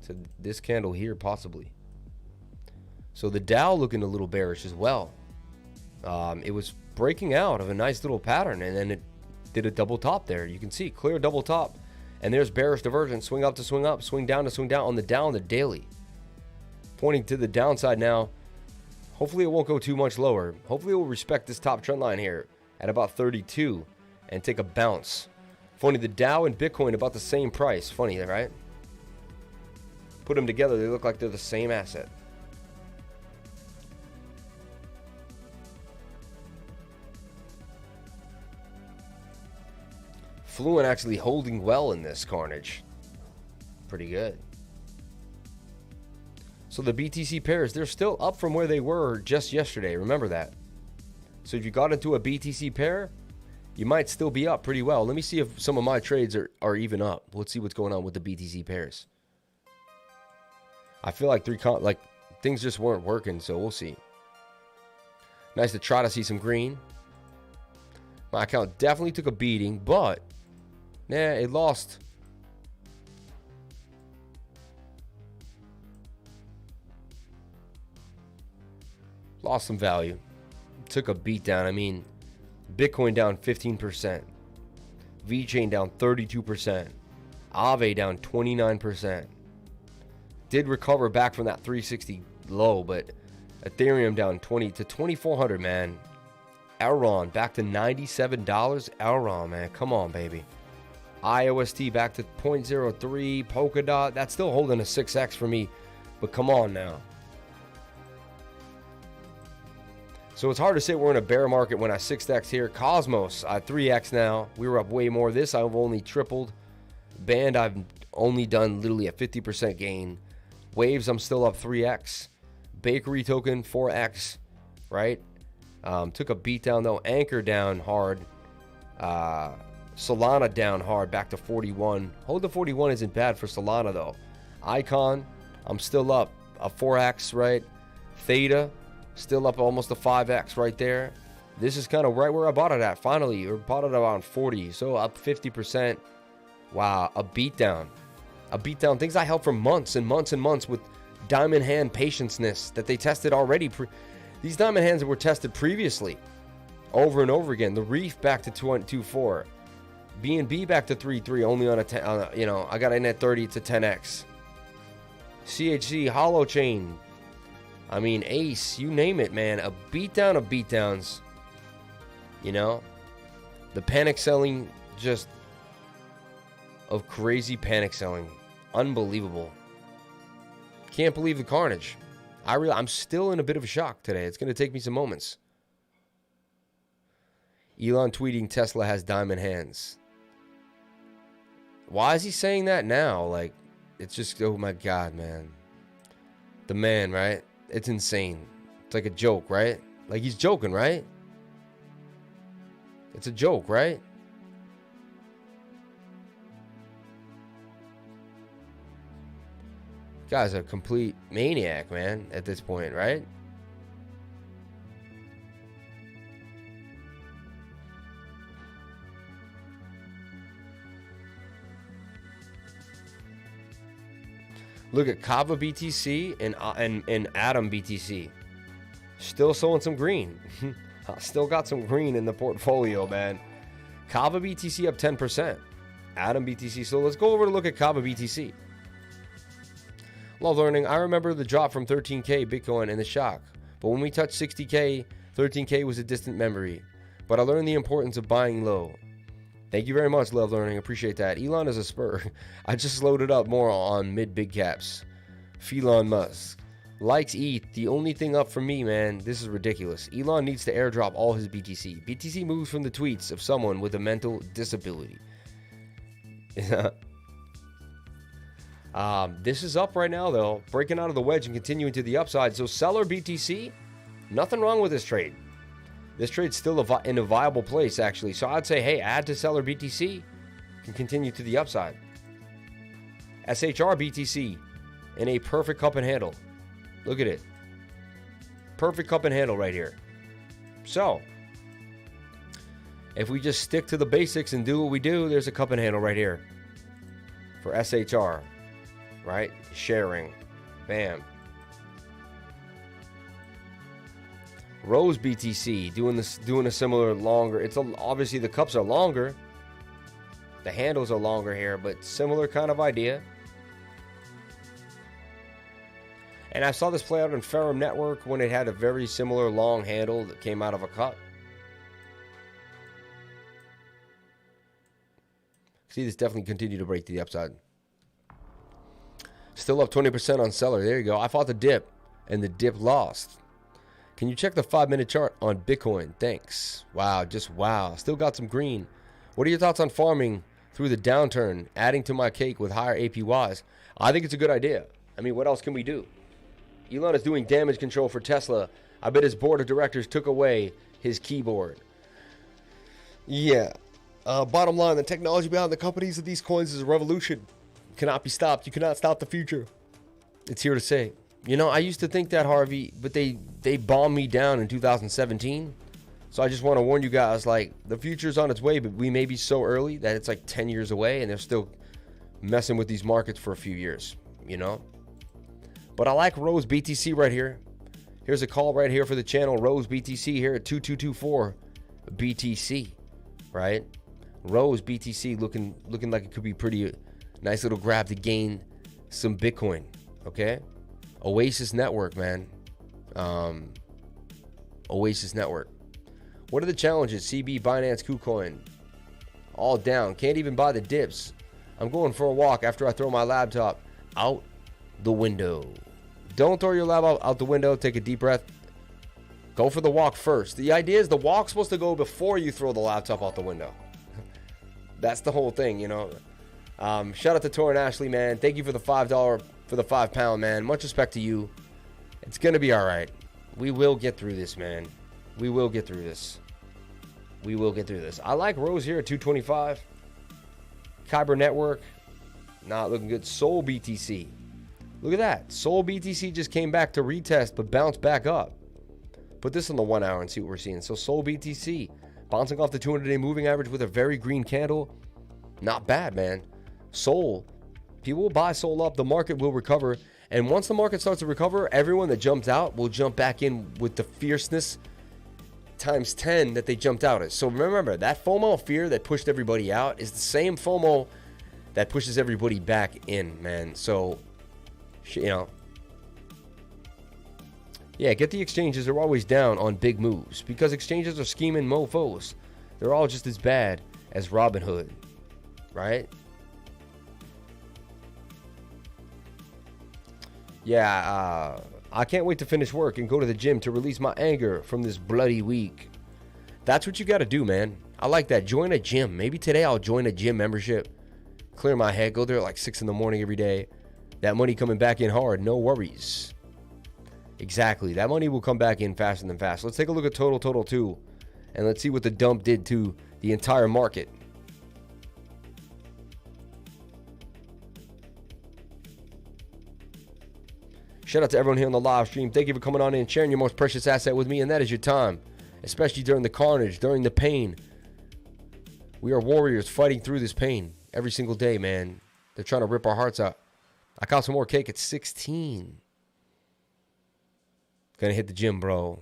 to this candle here possibly. So the Dow looking a little bearish as well. It was breaking out of a nice little pattern and then it did a double top there. You can see clear double top. And there's bearish divergence. Swing up to swing up. Swing down to swing down on the Dow on the daily. Pointing to the downside now. Hopefully it won't go too much lower. Hopefully it will respect this top trend line here at about 32 and take a bounce. Funny, the Dow and Bitcoin about the same price. Funny, right? Put them together, they look like they're the same asset. Fluent actually holding well in this carnage. Pretty good. So the BTC pairs, they're still up from where they were just yesterday. Remember that. So if you got into a BTC pair, you might still be up pretty well. Let me see if some of my trades are even up. Let's see what's going on with the BTC pairs. I feel like things just weren't working, so we'll see. Nice to try to see some green. My account definitely took a beating, but it lost. Lost some value. Took a beat down. I mean, Bitcoin down 15%. VeChain down 32%. Aave down 29%. Did recover back from that 360 low, but Ethereum down 20 to 2,400, man. Elron back to $97. Elron, man. Come on, baby. IOST back to 0.03. Polkadot. That's still holding a 6x for me, but come on now. So it's hard to say we're in a bear market when I 6x here. Cosmos, I 3x now. We were up way more. This I've only tripled. Band, I've only done literally a 50% gain. Waves, I'm still up 3x. Bakery token, 4x, right? Took a beat down though. Anchor down hard. Solana down hard, back to 41. Hold to 41 isn't bad for Solana though. Icon, I'm still up a 4x, right? Theta, still up almost a 5x right there. This is kind of right where I bought it at finally. Or bought it around 40, so up 50%. Wow, a beatdown. A beatdown. Things I held for months and months and months with diamond hand patience-ness that they tested already. These diamond hands were tested previously over and over again. The Reef back to 2.24. BNB back to 3.3 only on a 10, I got in at 30, it's a 10x. CHC, Holochain. I mean, Ace, you name it, man. A beatdown of beatdowns. You know? The panic selling, just of crazy panic selling. Unbelievable. Can't believe the carnage. I'm still in a bit of a shock today. It's going to take me some moments. Elon tweeting Tesla has diamond hands. Why is he saying that now? Like, it's just, oh my God, man. The man, right? It's insane. It's like a joke, right? Like he's joking, right? It's a joke, right? Guy's a complete maniac, man, at this point, right? Look at Kava BTC and Atom BTC. Still sowing some green. Still got some green in the portfolio, man. Kava BTC up 10%. Atom BTC. So let's go over to look at Kava BTC. Love learning. I remember the drop from 13K Bitcoin and the shock. But when we touched 60K, 13K was a distant memory. But I learned the importance of buying low. Thank you very much, Love Learning. Appreciate that. Elon is a spur. I just loaded up more on mid-big caps. Elon Musk. Likes ETH. The only thing up for me, man, this is ridiculous. Elon needs to airdrop all his BTC. BTC moves from the tweets of someone with a mental disability. This is up right now, though. Breaking out of the wedge and continuing to the upside. So Celer BTC, nothing wrong with this trade. This trade's still in a viable place, actually. So I'd say, hey, add to Celer BTC. Can continue to the upside. SHR BTC in a perfect cup and handle. Look at it. Perfect cup and handle right here. So, if we just stick to the basics and do what we do, there's a cup and handle right here. For SHR. Right? ShareRing. Bam. Rose BTC doing a similar longer. It's obviously the cups are longer. The handles are longer here, but similar kind of idea. And I saw this play out in Ferrum Network when it had a very similar long handle that came out of a cup. See, this definitely continued to break to the upside. Still up 20% on Celer. There you go. I fought the dip, and the dip lost. Can you check the 5-minute chart on Bitcoin? Thanks. Wow, just wow. Still got some green. What are your thoughts on farming through the downturn, adding to my cake with higher APYs? I think it's a good idea. I mean, what else can we do? Elon is doing damage control for Tesla. I bet his board of directors took away his keyboard. Yeah. Bottom line, the technology behind the companies of these coins is a revolution. Cannot be stopped. You cannot stop the future. It's here to stay. You know, I used to think that, Harvey, but they bombed me down in 2017. So I just want to warn you guys, like, the future's on its way, but we may be so early that it's like 10 years away, and they're still messing with these markets for a few years, you know? But I like Rose BTC right here. Here's a call right here for the channel, Rose BTC here at 2224 BTC, right? Rose BTC looking like it could be pretty nice little grab to gain some Bitcoin, okay? Oasis Network, man. Oasis Network. What are the challenges? CZ.Binance, KuCoin. All down. Can't even buy the dips. I'm going for a walk after I throw my laptop out the window. Don't throw your laptop out the window. Take a deep breath. Go for the walk first. The idea is the walk's supposed to go before you throw the laptop out the window. That's the whole thing, you know. Shout out to Tor Ashley, man. Thank you for the $5 for the £5, man. Much respect to you. It's gonna be all right. We will get through this, man. We will get through this. We will get through this. I like Rose here at 225. Kyber Network, not looking good. Soul BTC. Look at that. Soul BTC just came back to retest, but bounced back up. Put this on the 1 hour and see what we're seeing. So Soul BTC bouncing off the 200-day moving average with a very green candle. Not bad, man. Soul. People will buy Soul up. The market will recover. And once the market starts to recover, everyone that jumped out will jump back in with the fierceness times 10 that they jumped out at. So remember, that FOMO fear that pushed everybody out is the same FOMO that pushes everybody back in, man. So, you know, yeah, get the exchanges. They're always down on big moves because exchanges are scheming mofos. They're all just as bad as Robinhood, right? Yeah, I can't wait to finish work and go to the gym to release my anger from this bloody week. That's what you got to do, man. I like that. Join a gym. Maybe today I'll join a gym membership. Clear my head. Go there at like 6 in the morning every day. That money coming back in hard. No worries. Exactly. That money will come back in faster than fast. Let's take a look at Total 2. And let's see what the dump did to the entire market. Shout out to everyone here on the live stream. Thank you for coming on in and sharing your most precious asset with me, and that is your time, especially during the carnage, during the pain. We are warriors fighting through this pain every single day, man. They're trying to rip our hearts out. I caught some more cake at 16. Gonna hit the gym, bro.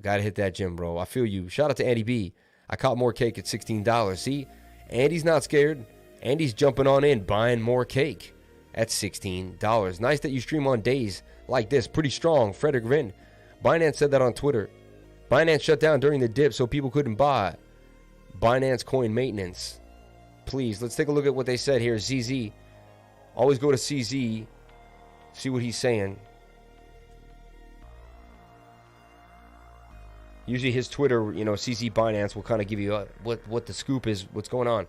Gotta hit that gym, bro. I feel you. Shout out to Andy B. I caught more cake at $16. See, Andy's not scared. Andy's jumping on in, buying more cake at $16. Nice that you stream on days like this. Pretty strong. Frederick Vin. Binance said that on Twitter. Binance shut down during the dip so people couldn't buy. Binance coin maintenance. Please, let's take a look at what they said here. ZZ. Always go to CZ. See what he's saying. Usually his Twitter, CZ.Binance will kind of give you what the scoop is, what's going on.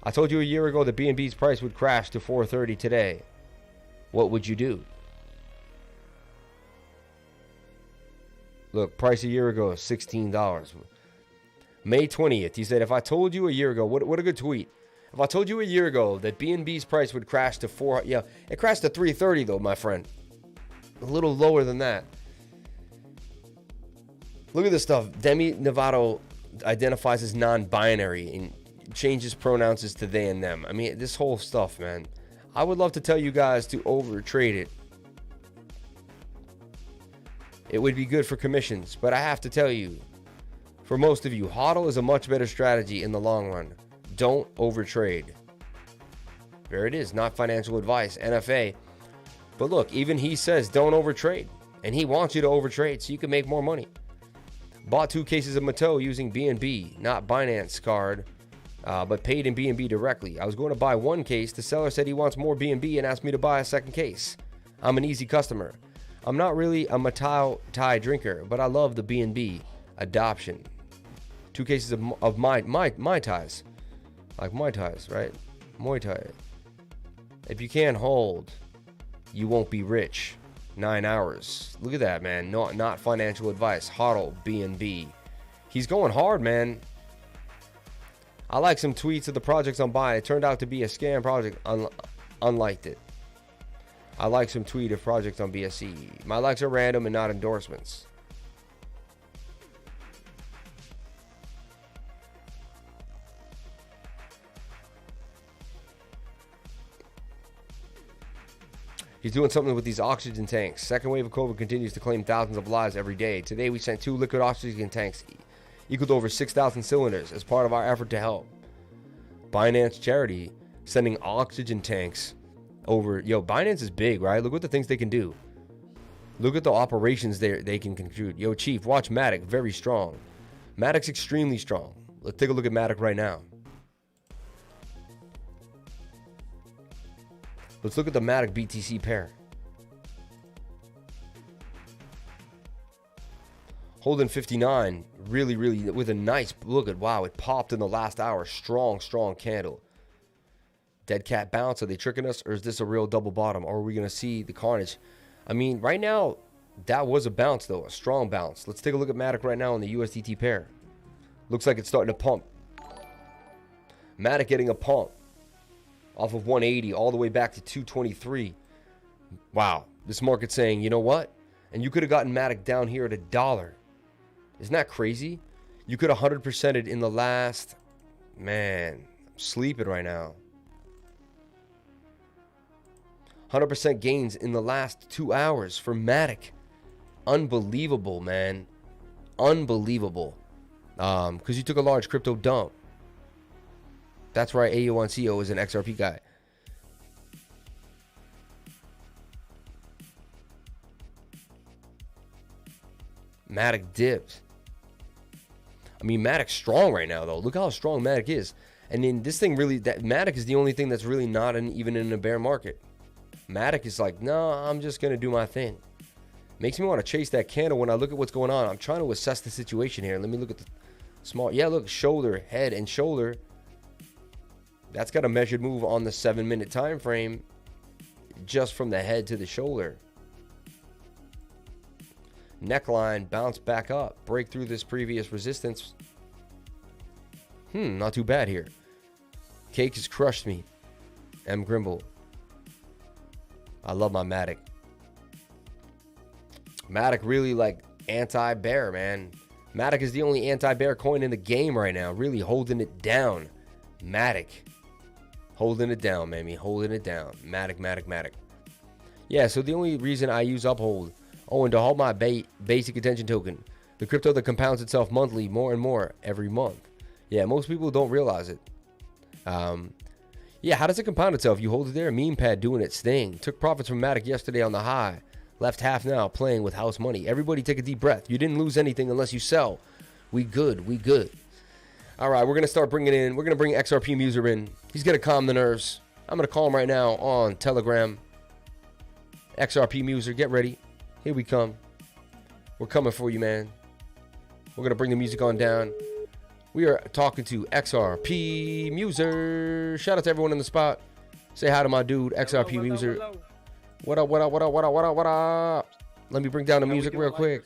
I told you a year ago that BNB's price would crash to 430 today. What would you do? Look, price a year ago is $16. May 20th, he said, if I told you a year ago, what a good tweet. If I told you a year ago that BNB's price would crash to it crashed to 330 though, my friend. A little lower than that. Look at this stuff. Demi Novato identifies as non-binary and changes pronouns to they and them. I mean, this whole stuff, man. I would love to tell you guys to overtrade it. It would be good for commissions, but I have to tell you, for most of you, HODL is a much better strategy in the long run. Don't overtrade. There it is, not financial advice, NFA. But look, even he says don't overtrade, and he wants you to overtrade so you can make more money. Bought 2 cases of Mattel using BNB, not Binance card, but paid in BNB directly. I was going to buy 1 case. The seller said he wants more BNB and asked me to buy a 2nd case. I'm an easy customer. I'm not really a Mattel Thai drinker, but I love the BNB adoption. 2 cases of my Thais. Like Muay Thais, right? Muay Thai. If you can't hold, you won't be rich. 9 hours. Look at that, man. Not financial advice. HODL, BNB. He's going hard, man. I like some tweets of the projects I'm buying. It turned out to be a scam project. Unliked it. I like some tweet of projects on BSC. My likes are random and not endorsements. He's doing something with these oxygen tanks. Second wave of COVID continues to claim thousands of lives every day. Today we sent 2 liquid oxygen tanks equal to over 6,000 cylinders as part of our effort to help. Binance charity sending oxygen tanks over. Yo, Binance is big, right? Look what the things they can do. Look at the operations they can contribute. Yo, Chief, watch MATIC. Very strong. MATIC's extremely strong. Let's take a look at MATIC right now. Let's look at the MATIC BTC pair. Holding 59, really, with a nice look at, wow, it popped in the last hour. Strong candle. Dead cat bounce. Are they tricking us, or is this a real double bottom? Or are we going to see the carnage? I mean, right now, that was a bounce, though, a strong bounce. Let's take a look at MATIC right now on the USDT pair. Looks like it's starting to pump. MATIC getting a pump. Off of 180 all the way back to 223. Wow. This market's saying, you know what? And you could have gotten MATIC down here at $1. Isn't that crazy? You could have 100%ed in the last... Man, I'm sleeping right now. 100% gains in the last 2 hours for MATIC. Unbelievable, man. Unbelievable. Because you took a large crypto dump. That's right, AO1CO is an XRP guy. MATIC dipped. I mean, MATIC's strong right now, though. Look how strong MATIC is. And then this thing really, that MATIC is the only thing that's really not even in a bear market. MATIC is like, no, I'm just going to do my thing. Makes me want to chase that candle when I look at what's going on. I'm trying to assess the situation here. Let me look at the small. Yeah, look, shoulder, head, and shoulder. That's got a measured move on the 7-minute time frame, just from the head to the shoulder. Neckline bounce back up, break through this previous resistance. Not too bad here. Cake has crushed me. M. Grimble. I love my MATIC. MATIC really like anti-bear, man. MATIC is the only anti-bear coin in the game right now, really holding it down. MATIC. Holding it down, mammy. Holding it down. MATIC. Yeah, so the only reason I use Uphold, and to hold my basic attention token, The crypto that compounds itself monthly more and more every month. Yeah, most people don't realize it. Yeah, how does it compound itself? You hold it there, meme pad doing its thing. Took profits from MATIC yesterday on the high. Left half now playing with house money. Everybody take a deep breath. You didn't lose anything unless you sell. We good. We good. All right, we're going to start bringing in. We're going to bring XRP Muser in. He's going to calm the nerves. I'm going to call him right now on Telegram. XRP Muser, get ready. Here we come. We're coming for you, man. We're going to bring the music on down. We are talking to XRP Muser. Shout out to everyone in the spot. Say hi to my dude, XRP Muser. Hello. What up, what up, what up, what up, what up, what up? Let me bring down the music real quick.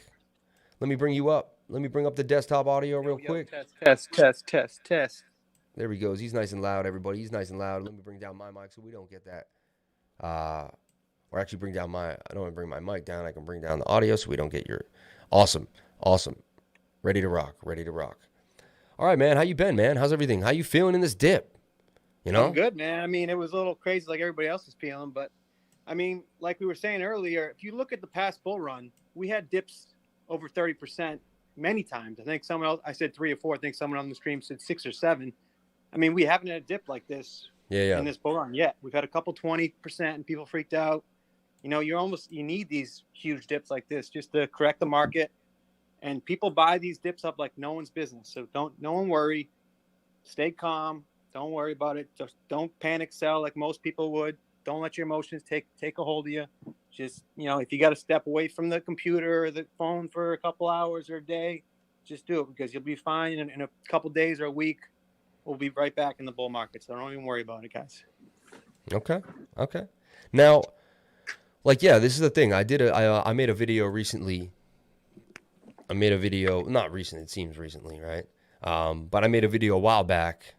Let me bring you up. Let me bring up the desktop audio real quick. Test. There he goes. He's nice and loud, everybody. He's nice and loud. Let me bring down my mic so we don't get that. Or actually bring down I don't want to bring my mic down. I can bring down the audio so we don't get your... Awesome. Ready to rock. All right, man. How you been, man? How's everything? How you feeling in this dip? You know? I'm good, man. I mean, it was a little crazy like everybody else is feeling, but I mean, like we were saying earlier, if you look at the past bull run, we had dips over 30% many times. I think someone else, I said 3 or 4. I think someone on the stream said 6 or 7. I mean, we haven't had a dip like this in this bull run yet. We've had a couple 20% and people freaked out. You know, you need these huge dips like this just to correct the market. And people buy these dips up like no one's business. So no one worry. Stay calm. Don't worry about it. Just don't panic sell like most people would. Don't let your emotions take a hold of you. Just, you know, if you got to step away from the computer or the phone for a couple hours or a day, just do it because you'll be fine. In a couple days or a week, we'll be right back in the bull market. So don't even worry about it, guys. Okay. Now, like, yeah, this is the thing. I made a video recently. Not recent, it seems recently, right? But I made a video a while back,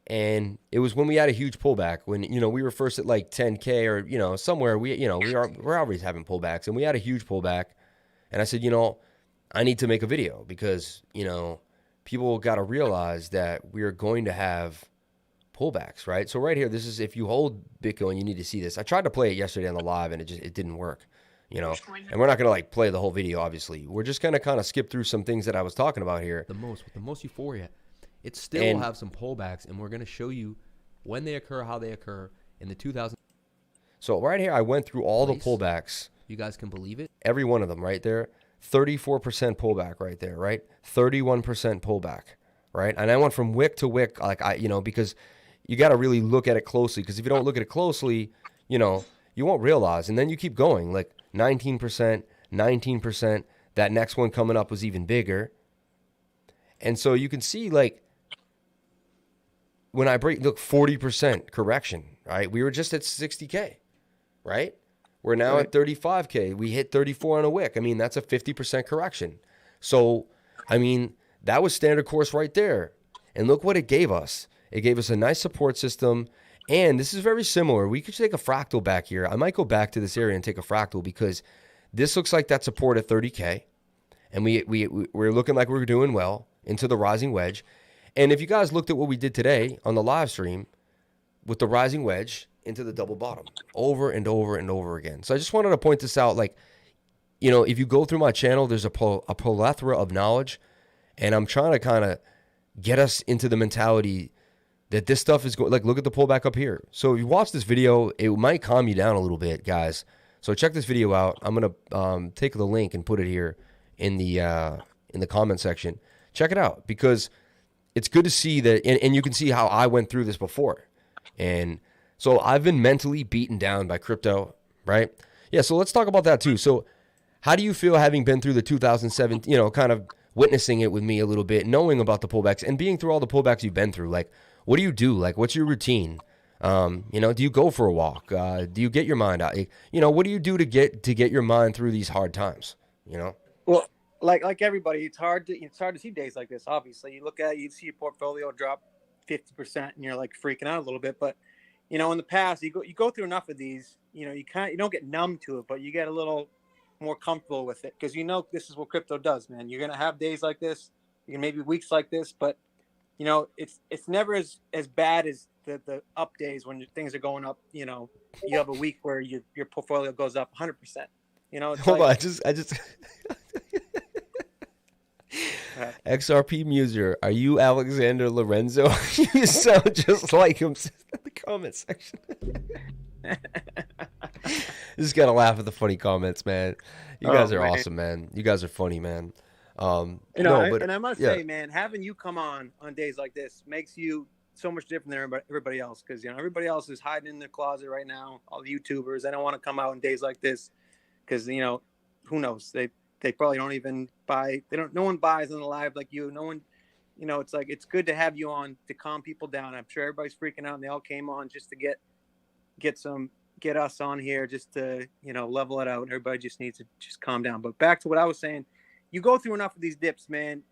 and it was when we had a huge pullback, when, you know, we were first at like 10K or, you know, somewhere we're always having pullbacks, and we had a huge pullback. And I said, you know, I need to make a video because, you know, people got to realize that we're going to have pullbacks, right? So right here, this is, if you hold Bitcoin, you need to see this. I tried to play it yesterday on the live and it didn't work. You know, and we're not going to like play the whole video, obviously. We're just going to kind of skip through some things that I was talking about here. With the most euphoria, it still will have some pullbacks, and we're going to show you when they occur, how they occur in the 2000. So right here, I went through all the pullbacks. You guys can believe it. Every one of them right there. 34% pullback right there, right? 31% pullback, right? And I went from wick to wick, like because you got to really look at it closely. Because if you don't look at it closely, you know, you won't realize. And then you keep going, like 19%, 19%. That next one coming up was even bigger. And so you can see, like, when I look, 40% correction, right? We were just at 60K, right? We're now at 35K. We hit 34 on a wick. I mean, that's a 50% correction. So, I mean, that was standard course right there. And look what it gave us. It gave us a nice support system. And this is very similar. We could take a fractal back here. I might go back to this area and take a fractal because this looks like that support at 30K. And we're looking like we're doing well into the rising wedge. And if you guys looked at what we did today on the live stream with the rising wedge into the double bottom over and over and over again. So I just wanted to point this out. Like, you know, if you go through my channel, there's a plethora of knowledge. And I'm trying to kind of get us into the mentality that this stuff is going, like, look at the pullback up here. So if you watch this video, it might calm you down a little bit, guys. So check this video out. I'm going to take the link and put it here in the comment section. Check it out because it's good to see that, and you can see how I went through this before. And so I've been mentally beaten down by crypto, right? Yeah, so let's talk about that too. So how do you feel having been through the 2007, you know, kind of witnessing it with me a little bit, knowing about the pullbacks and being through all the pullbacks you've been through? Like, what do you do? Like, what's your routine? You know, do you go for a walk? Do you get your mind out? You know, what do you do to get your mind through these hard times? You know? Well, like everybody, it's hard to see days like this. Obviously, you look at it, you see your portfolio drop 50%, and you're like freaking out a little bit. But you know, in the past, you go through enough of these, you know, you don't get numb to it, but you get a little more comfortable with it because you know this is what crypto does, man. You're gonna have days like this, you can maybe weeks like this, but you know, it's never as bad as the up days when things are going up. You know, you have a week where your portfolio goes up 100%. You know, hold on, I just XRP Muser, are you Alexander Lorenzo? You sound just like him. In the comment section. Just gotta laugh at the funny comments, man. You guys are awesome, man. You guys are funny, man. And I must say, man, having you come on days like this makes you so much different than everybody else, because everybody else is hiding in their closet right now. All the YouTubers, they don't want to come out on days like this because who knows, they probably don't even buy. No one buys on the live like you. No one, it's like, it's good to have you on to calm people down. I'm sure everybody's freaking out, and they all came on just to get us on here just to level it out. Everybody just needs to just calm down. But back to what I was saying, you go through enough of these dips, man.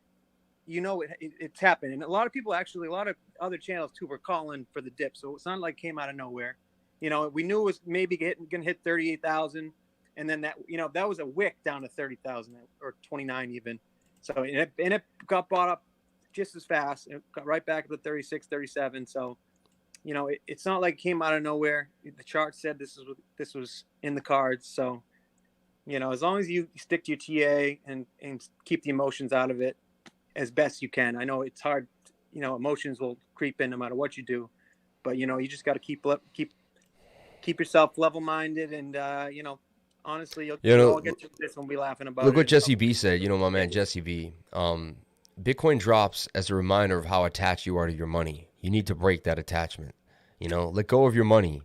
It's happened. And a lot of people, actually, a lot of other channels too, were calling for the dip. So it's not like it came out of nowhere. We knew it was maybe going to hit 38,000. And then that was a wick down to 30,000 or 29 even. So, and it got bought up just as fast. It got right back to the 36, 37. So, it's not like it came out of nowhere. The chart said this was in the cards. So, as long as you stick to your TA and keep the emotions out of it as best you can. I know it's hard, emotions will creep in no matter what you do, but you just got to keep yourself level-minded, and honestly, you'll all get through this and we'll be laughing about it. Look what Jesse B said. My man Jesse B. Bitcoin drops as a reminder of how attached you are to your money. You need to break that attachment. Let go of your money,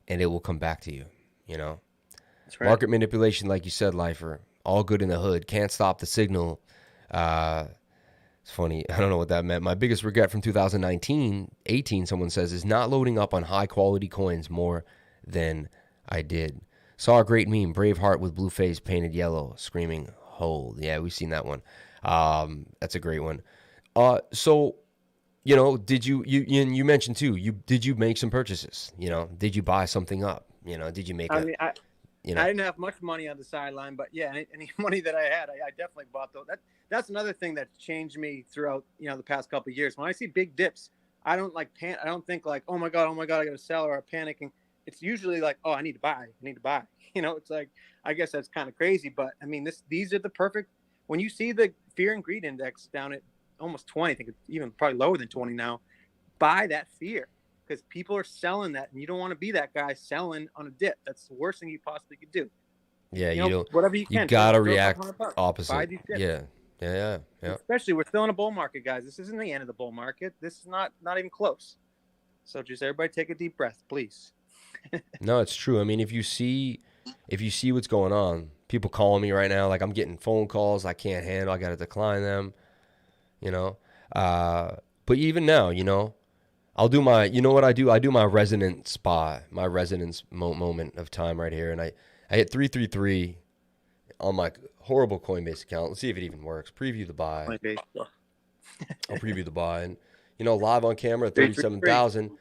and it will come back to you. That's right. Market manipulation, like you said, Lifer, all good in the hood. Can't stop the signal. It's funny. I don't know what that meant. My biggest regret from 2018, someone says, is not loading up on high-quality coins more than I did. Saw a great meme, Braveheart with blue face painted yellow, screaming, hold. Yeah, we've seen that one. That's a great one. So, did you mentioned too, did you make some purchases? Did you buy something up? Did you make I didn't have much money on the sideline, but yeah, any money that I had, I definitely bought those. That's another thing that's changed me throughout, the past couple of years. When I see big dips, I don't I don't think like, oh my God, I got to sell, or panicking. It's usually like, oh, I need to buy. It's like, I guess that's kind of crazy, but I mean, these are the perfect, when you see the fear and greed index down at almost 20, I think it's even probably lower than 20 now, buy that fear, because people are selling that, and you don't want to be that guy selling on a dip. That's the worst thing you possibly could do. Yeah, whatever you can. You gotta react opposite. Buy these dips. Yeah. Especially, we're still in a bull market, guys. This isn't the end of the bull market. This is not even close. So just everybody take a deep breath, please. No, it's true. I mean, if you see what's going on, people calling me right now, like I'm getting phone calls I can't handle. I got to decline them, But even now, I'll do my, what I do? I do my resonance spot, my resonance moment of time right here. And I hit 333 on my horrible Coinbase account. Let's see if it even works. Preview the buy. I'll preview the buy. And, live on camera at 37,000,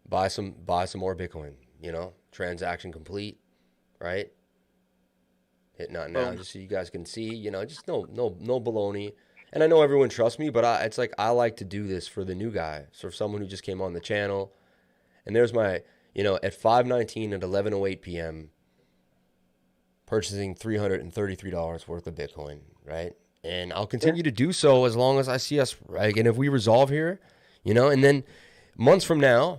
buy some more Bitcoin, transaction complete, right? Hit not now, just so you guys can see, just no baloney. And I know everyone trusts me, but it's like I like to do this for the new guy. So for someone who just came on the channel, and there's my, at 5:19 at 11:08 p.m., purchasing $333 worth of Bitcoin, right? And I'll continue to do so as long as I see us, right? And if we resolve here, and then months from now,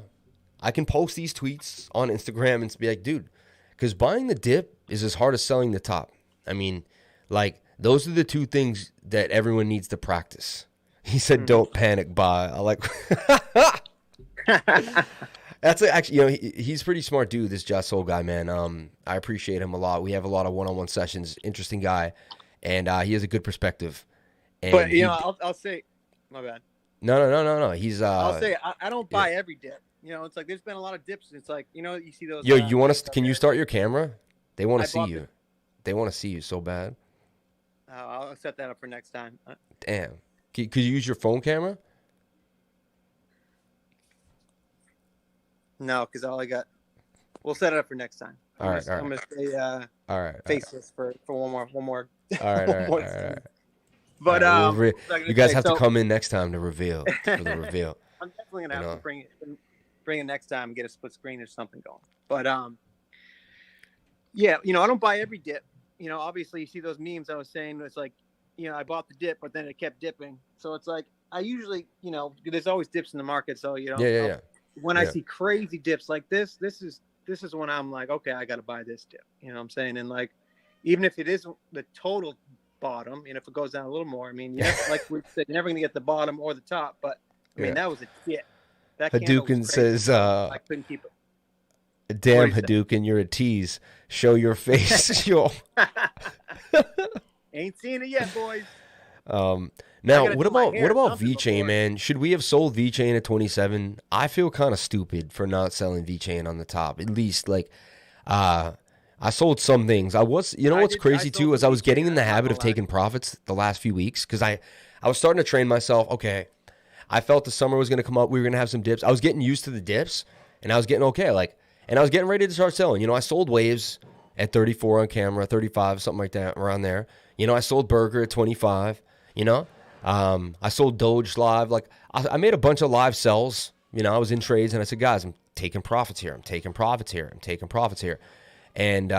I can post these tweets on Instagram and be like, dude, because buying the dip is as hard as selling the top. I mean, like, those are the two things that everyone needs to practice. He said, don't panic, buy. I like, that's actually, he's a pretty smart dude, this Just Soul guy, man. I appreciate him a lot. We have a lot of one-on-one sessions, interesting guy, and he has a good perspective. And but, I'll say, my bad. No. He's, I'll say, I don't buy every dip. It's like, there's been a lot of dips. It's like, you see those. Yo, you want to, can you start your camera? They want to see you. They want to see you so bad. I'll set that up for next time. Damn. Could you use your phone camera? No, because all I got. We'll set it up for next time. I'm gonna stay faceless for one more. All right. But you guys have to come in next time to reveal for the reveal. I'm definitely gonna have to bring it next time and get a split screen or something going. But yeah, I don't buy every dip. Obviously you see those memes I was saying. It's like I bought the dip, but then it kept dipping. So it's like I usually, there's always dips in the market. So Yeah. When I see crazy dips like this is when I'm like, okay, I got to buy this dip. You know what I'm saying? And like, even if it is the total bottom, if it goes down a little more, I mean, like we said, you're never gonna get the bottom or the top. But I mean, that was a hit. That Hadouken says, I couldn't keep it. Damn, Hadouken, you're a tease. Show your face. Yo. Ain't seen it yet, boys. Now, what about VeChain, man? Should we have sold VeChain at 27? I feel kind of stupid for not selling VeChain on the top. At least, like, I sold some things. What's crazy too is I was getting in the habit of taking profits the last few weeks because I was starting to train myself. Okay, I felt the summer was going to come up. We were going to have some dips. I was getting used to the dips, and I was getting okay. And I was getting ready to start selling. I sold waves at 34 on camera, 35, something like that, around there. I sold Burger at 25. I sold Doge live. Like I made a bunch of live sells. I was in trades, and I said, guys, I'm taking profits here. I'm taking profits here. And,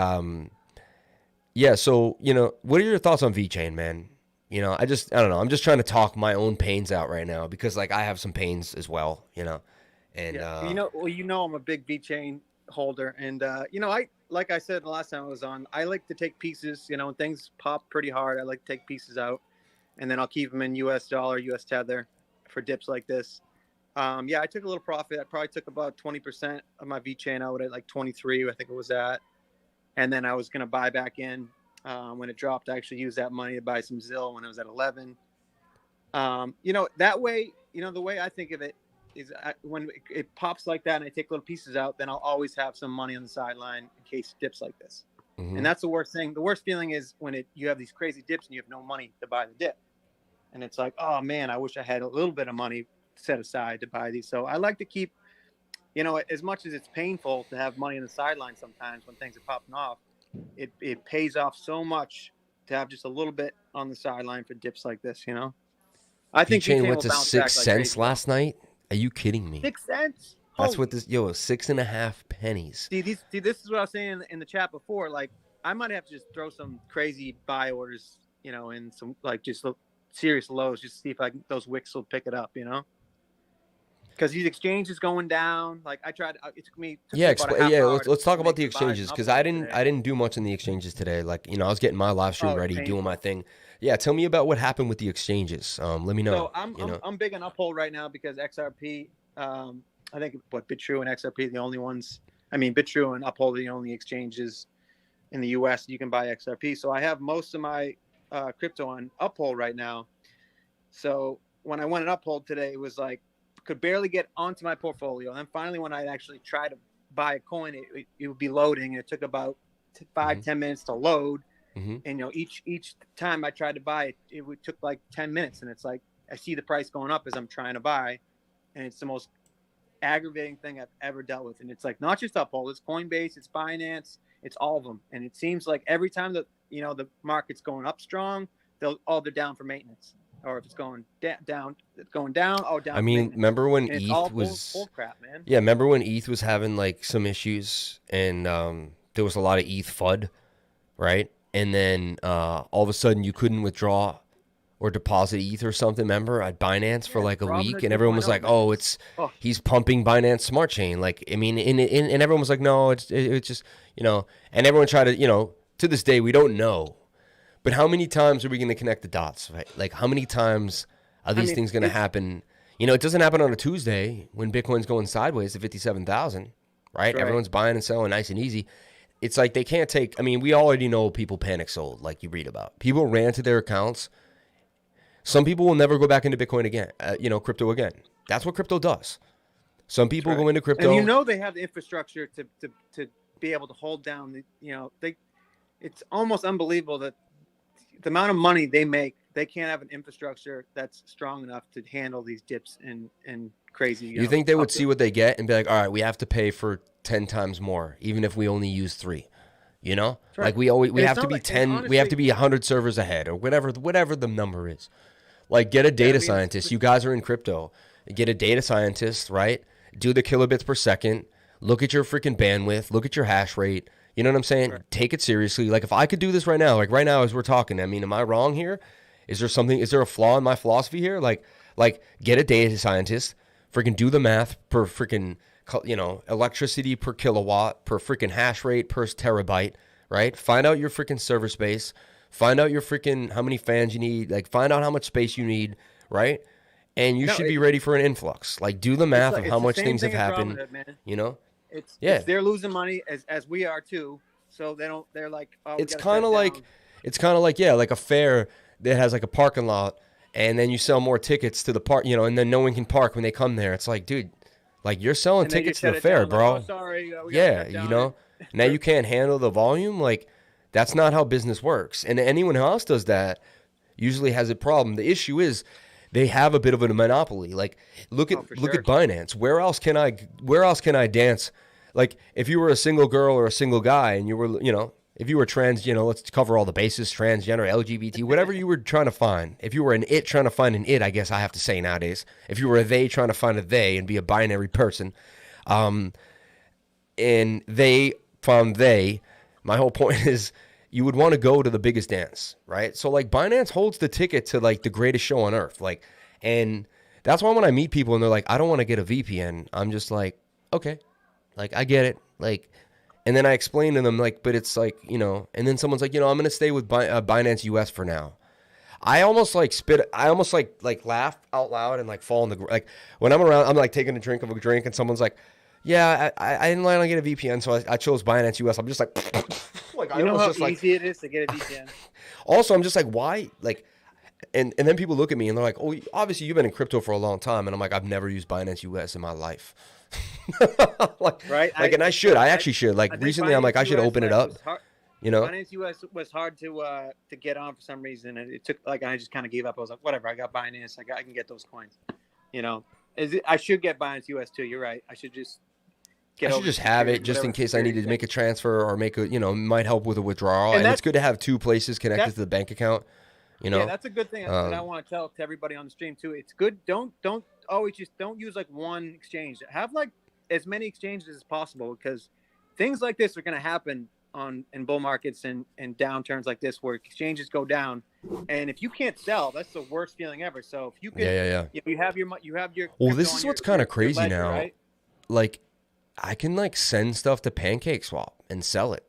so, what are your thoughts on VeChain, man? I don't know. I'm just trying to talk my own pains out right now because like I have some pains as well, and, I'm a big VeChain holder. And, like I said the last time I was on, I like to take pieces, when things pop pretty hard, I like to take pieces out and then I'll keep them in US dollar, US tether for dips like this. I took a little profit. I probably took about 20% of my VeChain out at like 23, I think it was at. And then I was going to buy back in when it dropped. I actually used that money to buy some ZIL when it was at 11. That way, the way I think of it is when it pops like that and I take little pieces out, then I'll always have some money on the sideline in case it dips like this. Mm-hmm. And that's the worst thing. The worst feeling is when you have these crazy dips and you have no money to buy the dip. And it's like, oh, man, I wish I had a little bit of money set aside to buy these. So I like to keep, as much as it's painful to have money on the sideline sometimes when things are popping off, it pays off so much to have just a little bit on the sideline for dips like this, I think VeChain went to 6 cents last night. Are you kidding me? 6 cents? That's what this, 6.5 pennies. See, this is what I was saying in the chat before. Like, I might have to just throw some crazy buy orders, and some like just serious lows just to see if those wicks will pick it up, Because these exchanges going down, like I tried, it took me. Let's talk about the exchanges because I didn't do much in the exchanges today. Like I was getting my live stream ready, doing my thing. Yeah, tell me about what happened with the exchanges. Let me know. So I'm big on Uphold right now because XRP. I think BitTrue and XRP are the only ones. I mean, BitTrue and Uphold are the only exchanges in the U.S. you can buy XRP. So I have most of my crypto on Uphold right now. So when I went on Uphold today, it was like. Could barely get onto my portfolio. And then finally, when I actually tried to buy a coin, it would be loading. And it took about 5-10 minutes to load. Mm-hmm. And, each time I tried to buy it, it took like 10 minutes. And it's like, I see the price going up as I'm trying to buy. And it's the most aggravating thing I've ever dealt with. And it's like, not just Uphold, it's Coinbase, it's Binance, it's all of them. And it seems like every time that, the market's going up strong, they're down for maintenance. Or if it's going down, it's going down. Oh, down. I mean, remember when ETH was bull crap, man. Yeah, remember when ETH was having like some issues and there was a lot of ETH FUD, right? And then all of a sudden you couldn't withdraw or deposit ETH or something. Remember at Binance for like a week, and everyone was like, "Oh, he's pumping Binance Smart Chain." Like, I mean, and everyone was like, "No, it's just and everyone tried to to this day we don't know. But how many times are we going to connect the dots, right? Like, how many times are these things going to happen? It doesn't happen on a Tuesday when Bitcoin's going sideways to 57,000, right? Everyone's buying and selling nice and easy. It's like they can't take – I mean, we already know people panic sold, like you read about. People ran to their accounts. Some people will never go back into Bitcoin again, crypto again. That's what crypto does. Some people go into crypto. And they have the infrastructure to be able to hold down it's almost unbelievable that the amount of money they make, they can't have an infrastructure that's strong enough to handle these dips and crazy. You think they would see what they get and be like, all right, we have to pay for 10 times more, even if we only use 3, Right. Like we have to be 10, honestly, we have to be 100 servers ahead or whatever the number is. Like get a data scientist. You guys are in crypto. Get a data scientist, right? Do the kilobits per second. Look at your freaking bandwidth. Look at your hash rate. You know what I'm saying? Sure. Take it seriously. Like if I could do this right now, like right now as we're talking, I mean, am I wrong here? Is there a flaw in my philosophy here? Like get a data scientist, freaking do the math per freaking, electricity per kilowatt, per freaking hash rate per terabyte, right? Find out your freaking server space, find out your freaking how many fans you need, like find out how much space you need, right? And you should be ready for an influx. Like do the math of how much things have happened, It's they're losing money as we are too. So they're like, oh, it's kind of like like a fair that has like a parking lot, and then you sell more tickets to the park, and then no one can park when they come there. It's like, dude, like you're selling tickets to the fair, bro. Like, oh, sorry, now you can't handle the volume. Like that's not how business works. And anyone else does that usually has a problem. The issue is they have a bit of a monopoly. Like look at Binance. Where else can I dance? Like if you were a single girl or a single guy and you were, if you were trans, let's cover all the bases, transgender, LGBT, whatever you were trying to find. If you were an it trying to find an it, I guess I have to say nowadays. If you were a they trying to find a they and be a binary person, and they found they, my whole point is you would want to go to the biggest dance, right? So like Binance holds the ticket to like the greatest show on earth. Like, and that's why when I meet people and they're like, I don't want to get a VPN, I'm just like, okay, like I get it. Like, and then I explain to them like, but it's like, and then someone's like, I'm going to stay with Binance US for now. I almost like laugh out loud and like fall in the, like when I'm around, I'm like taking a drink of a drink and someone's like, yeah, I didn't want to get a VPN. So I chose Binance US. I'm just like, you know how easy it is to get a VPN. Also, I'm just like, why? Like, and then people look at me and they're like, oh, obviously you've been in crypto for a long time. And I'm like, I've never used Binance US in my life. Right. I actually should. Like recently, I'm like, I should open it up. Binance US was hard to get on for some reason, and it took I just kind of gave up. I was like, whatever. I got Binance. I can get those coins. I should get Binance US too. You're right. I should just have it just in case I need to make a transfer or make a might help with a withdrawal. And it's good to have two places connected to the bank account. Yeah, that's a good thing that I want to tell to everybody on the stream too. It's good. Don't always don't use like one exchange. Have like as many exchanges as possible, because things like this are going to happen in bull markets and downturns like this where exchanges go down. And if you can't sell, that's the worst feeling ever. So if you can, if you have your well, this is what's kind of crazy ledger, now. Right? Like I can like send stuff to pancakeswap and sell it.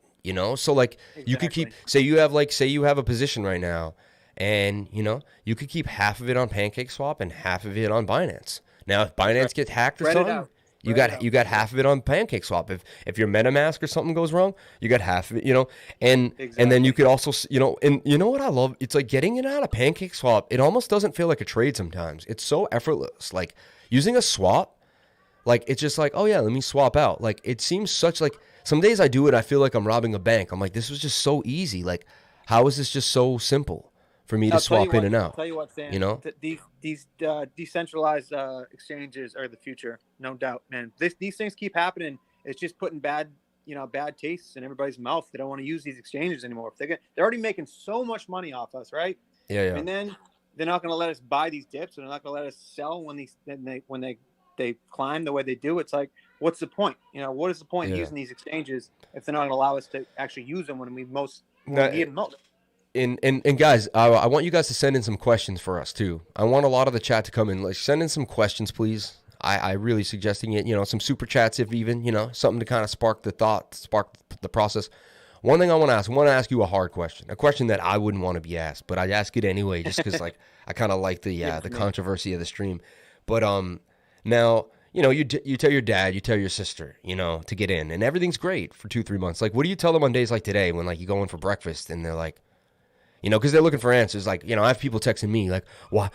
So like you could keep say you have a position right now. And, you could keep half of it on PancakeSwap and half of it on Binance. Now, if Binance gets hacked or something, you got half of it on PancakeSwap. If your MetaMask or something goes wrong, you got half of it, and then you could also, and you know what I love? It's like getting it out of PancakeSwap. It almost doesn't feel like a trade sometimes. It's so effortless. Like using a swap, like it's just like, oh yeah, let me swap out. Like it seems such like some days I do it, I feel like I'm robbing a bank. I'm like, this was just so easy. Like, how is this just so simple for me to swap in and out? I'll tell you what, Sam, these decentralized exchanges are the future, no doubt, man. These things keep happening. It's just putting bad tastes in everybody's mouth. They don't want to use these exchanges anymore. They're already making so much money off us, right? Yeah. And then they're not going to let us buy these dips, and they're not going to let us sell when they climb the way they do. It's like, what's the point? What is the point of using these exchanges if they're not going to allow us to actually use them when we need them most? And guys, I want you guys to send in some questions for us too. I want a lot of the chat to come in. Like, send in some questions, please. I really suggesting it. Some super chats, if even, something to kind of spark the thought, spark the process. One thing I want to ask you a hard question, a question that I wouldn't want to be asked, but I'd ask it anyway, just because like I kind of like the controversy of the stream. But now you tell your dad, you tell your sister, to get in, and everything's great for 2-3 months. Like, what do you tell them on days like today when like you go in for breakfast and they're like, because they're looking for answers. Like, I have people texting me like, why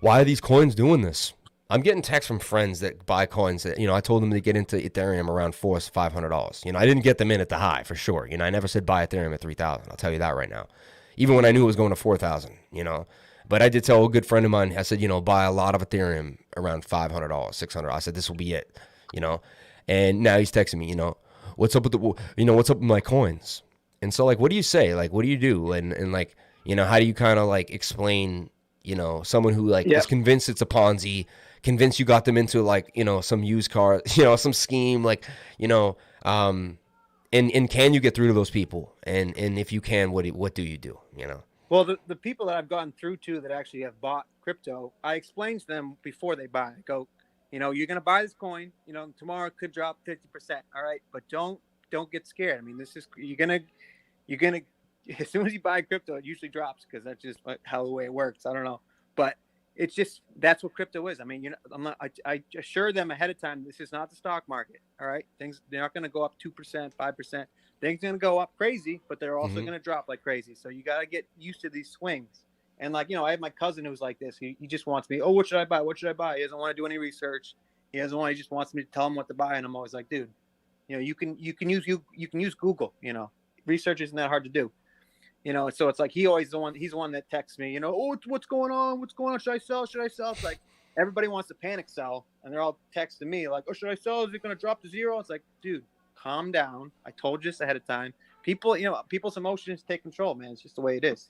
are these coins doing this? I'm getting texts from friends that buy coins that, I told them to get into Ethereum around $400 to $500. I didn't get them in at the high for sure. I never said buy Ethereum at 3,000. I'll tell you that right now. Even when I knew it was going to 4,000, but I did tell a good friend of mine, I said, buy a lot of Ethereum around $500, $600. I said, this will be it, and now he's texting me, what's up with what's up with my coins? And so like, what do you say? Like, what do you do? And like, how do you kind of like explain, someone who like is convinced it's a Ponzi, convinced you got them into like, some used car, some scheme, like, and can you get through to those people? And if you can, what do you do? Well, the people that I've gotten through to that actually have bought crypto, I explain to them before they buy. I go, you're going to buy this coin. Tomorrow it could drop 50%. All right, but don't get scared. I mean, this is you're gonna as soon as you buy crypto, it usually drops because that's just how the way it works. I don't know, but it's just that's what crypto is. I mean, I assure them ahead of time. This is not the stock market. All right, they're not going to go up 2%, 5%. Things are going to go up crazy, but they're also going to drop like crazy. So you got to get used to these swings. And I have my cousin who's like this. He just wants me. Oh, what should I buy? What should I buy? He doesn't want to do any research. He just wants me to tell him what to buy. And I'm always like, dude, you can use Google. Research isn't that hard to do. So it's like he's the one that texts me. Oh, what's going on? What's going on? Should I sell? Should I sell? It's like everybody wants to panic sell, and they're all texting me like, oh, should I sell? Is it going to drop to zero? It's like, dude, calm down. I told you this ahead of time. People's emotions take control, man. It's just the way it is.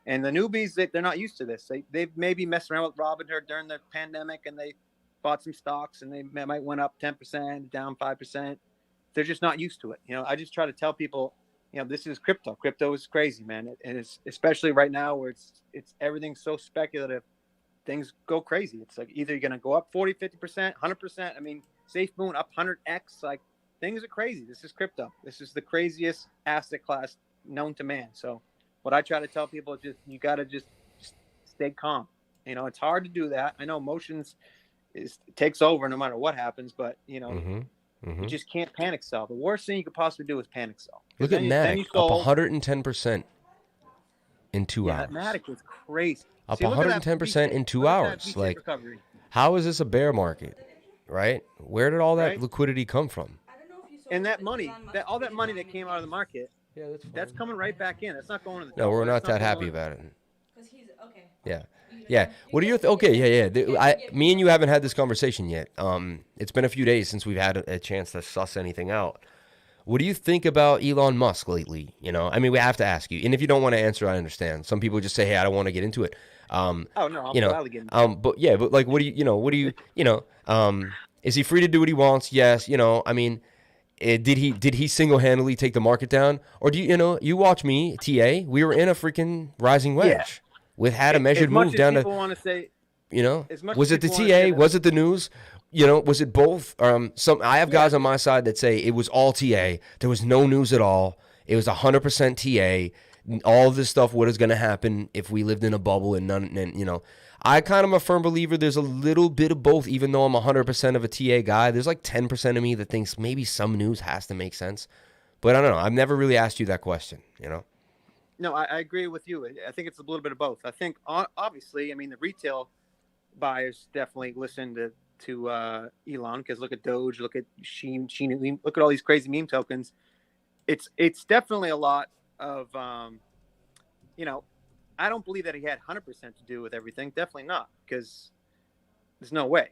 And the newbies, they're not used to this. They've maybe messed around with Robinhood during the pandemic, and they bought some stocks, and they might went up 10%, down 5%. They're just not used to it. I just try to tell people, this is crypto. Crypto is crazy, man. And it's especially right now where it's everything's so speculative. Things go crazy. It's like either you're going to go up 40, 50%, 100%. I mean, Safe Moon up 100x. Like, things are crazy. This is crypto. This is the craziest asset class known to man. So what I try to tell people is you got to just stay calm. It's hard to do that. I know emotions takes over no matter what happens, but you just can't panic sell. The worst thing you could possibly do is panic sell. Look at MATIC up 110% in 2 hours. MATIC was crazy. Up 110% in 2 hours. Like, how is this a bear market? Right? Where did all that liquidity come from? And that money, all that money that came out of the market, that's coming right back in. That's not going to the. No, we're not that happy about it. Because he's okay. Yeah. Yeah. What do you okay, yeah. Me and you haven't had this conversation yet. It's been a few days since we've had a chance to suss anything out. What do you think about Elon Musk lately? I mean, we have to ask you. And if you don't want to answer, I understand. Some people just say, "Hey, I don't want to get into it." Oh no, I'll gladly get into it. But like, what do you, is he free to do what he wants? Yes. I mean, did he single-handedly take the market down? Or do you watch me, TA, we were in a freaking rising wedge. Yeah. We had a measured move down to, want to say, was it the TA? Was it the news? Was it both? I have guys on my side that say it was all TA. There was no news at all. It was 100% TA. All of this stuff, what is going to happen if we lived in a bubble and none, and I kind of am a firm believer there's a little bit of both, even though I'm 100% of a TA guy. There's like 10% of me that thinks maybe some news has to make sense. But I don't know. I've never really asked you that question, No, I agree with you. I think it's a little bit of both. I think, obviously, I mean, the retail buyers definitely listen to Elon, because look at Doge, look at Sheen, look at all these crazy meme tokens. It's definitely a lot of, I don't believe that he had 100% to do with everything. Definitely not, because there's no way.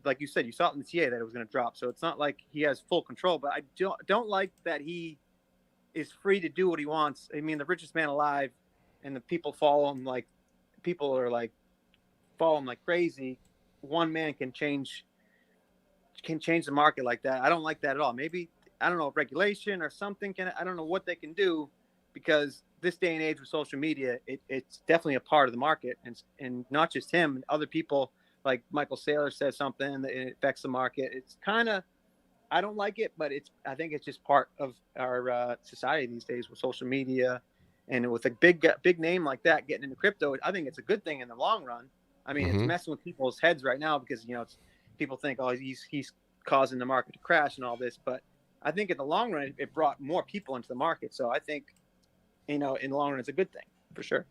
Like you said, you saw it in the TA that it was going to drop. So it's not like he has full control. But I don't like that he is free to do what he wants. I mean, the richest man alive, and the people follow him like crazy. One man can change the market like that. I don't like that at all. Maybe, I don't know, regulation or something. I don't know what they can do, because this day and age with social media, it's definitely a part of the market, and not just him. Other people like Michael Saylor says something that it affects the market. It's kind of, I don't like it, but I think it's just part of our society these days with social media, and with a big name like that getting into crypto. I think it's a good thing in the long run. I mean, it's messing with people's heads right now because people think, oh, he's causing the market to crash and all this, but I think in the long run it brought more people into the market. So I think, in the long run, it's a good thing for sure.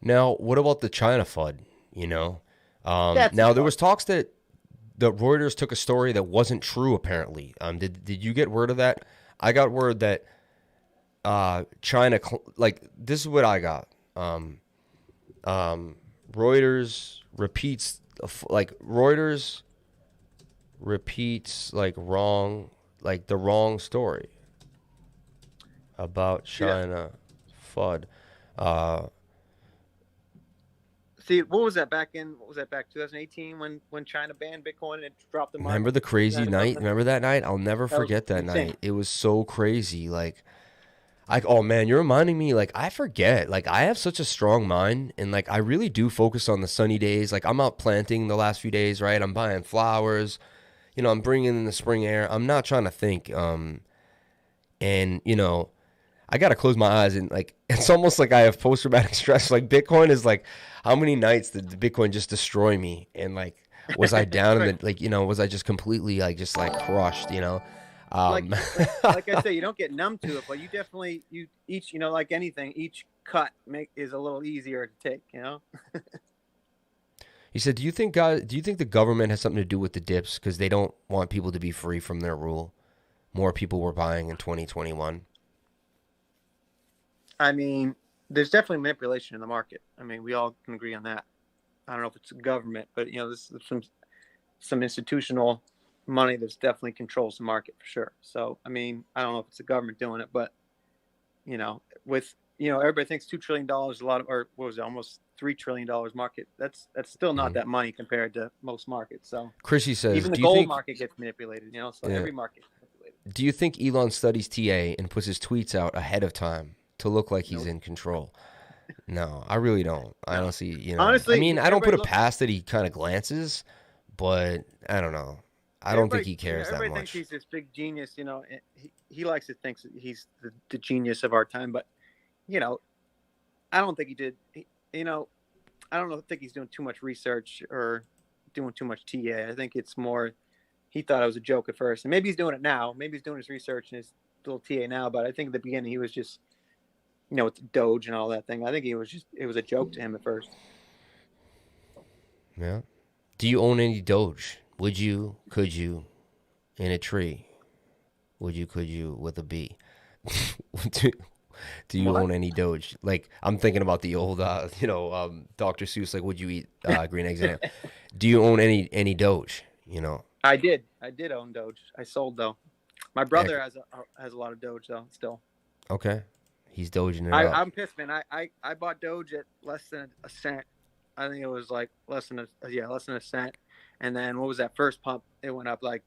Now, what about the China FUD? Now there was talks that the Reuters took a story that wasn't true. Apparently, did you get word of that? I got word that China, this is what I got. Reuters repeats the wrong story about China FUD. See, what was that back 2018 when China banned Bitcoin and it dropped the market? Remember the crazy night? Remember that night? I'll never forget that night. It was so crazy. Like, Oh man, you're reminding me, like, I forget. Like, I have such a strong mind, and like I really do focus on the sunny days. Like, I'm out planting the last few days, right? I'm buying flowers, I'm bringing in the spring air. I'm not trying to think. And I gotta close my eyes, and like it's almost like I have post-traumatic stress. Like, Bitcoin is like, how many nights did the Bitcoin just destroy me? And like, was I down in the, like, was I just completely like just like crushed? Like I say, you don't get numb to it, but you definitely, each, like anything, each cut is a little easier to take, He said, do you think the government has something to do with the dips because they don't want people to be free from their rule? More people were buying in 2021. I mean, there's definitely manipulation in the market. I mean, we all can agree on that. I don't know if it's government, but this is some institutional money that's definitely controls the market for sure. So, I mean, I don't know if it's the government doing it, but with everybody thinks $2 trillion a lot of, or what was it, almost $3 trillion market. That's still not that money compared to most markets. So, Chrissy says, even the gold market gets manipulated. So every market gets manipulated. Do you think Elon studies TA and puts his tweets out ahead of time to look like he's in control? No, I really don't. I honestly, honestly, I mean, I don't put it past that he kind of glances, but I don't know. I don't think he cares that much. Everybody thinks he's this big genius. He likes to think that he's the genius of our time, but I don't think he did. I don't think he's doing too much research or doing too much TA. I think it's more he thought it was a joke at first, and maybe he's doing it now. Maybe he's doing his research and his little TA now. But I think at the beginning he was just, with the Doge and all that thing. I think it was a joke to him at first. Yeah. Do you own any Doge? Would you? Could you? In a tree? Would you? Could you? With a B? Do you own any Doge? Like, I'm thinking about the old, Dr. Seuss. Like, would you eat green eggs and ham? Do you own any Doge? I did own Doge. I sold though. My brother has a lot of Doge though. Still. Okay. He's Doging it up. I'm pissed, man. I bought Doge at less than a cent. I think it was like less than a cent. And then what was that first pump? It went up like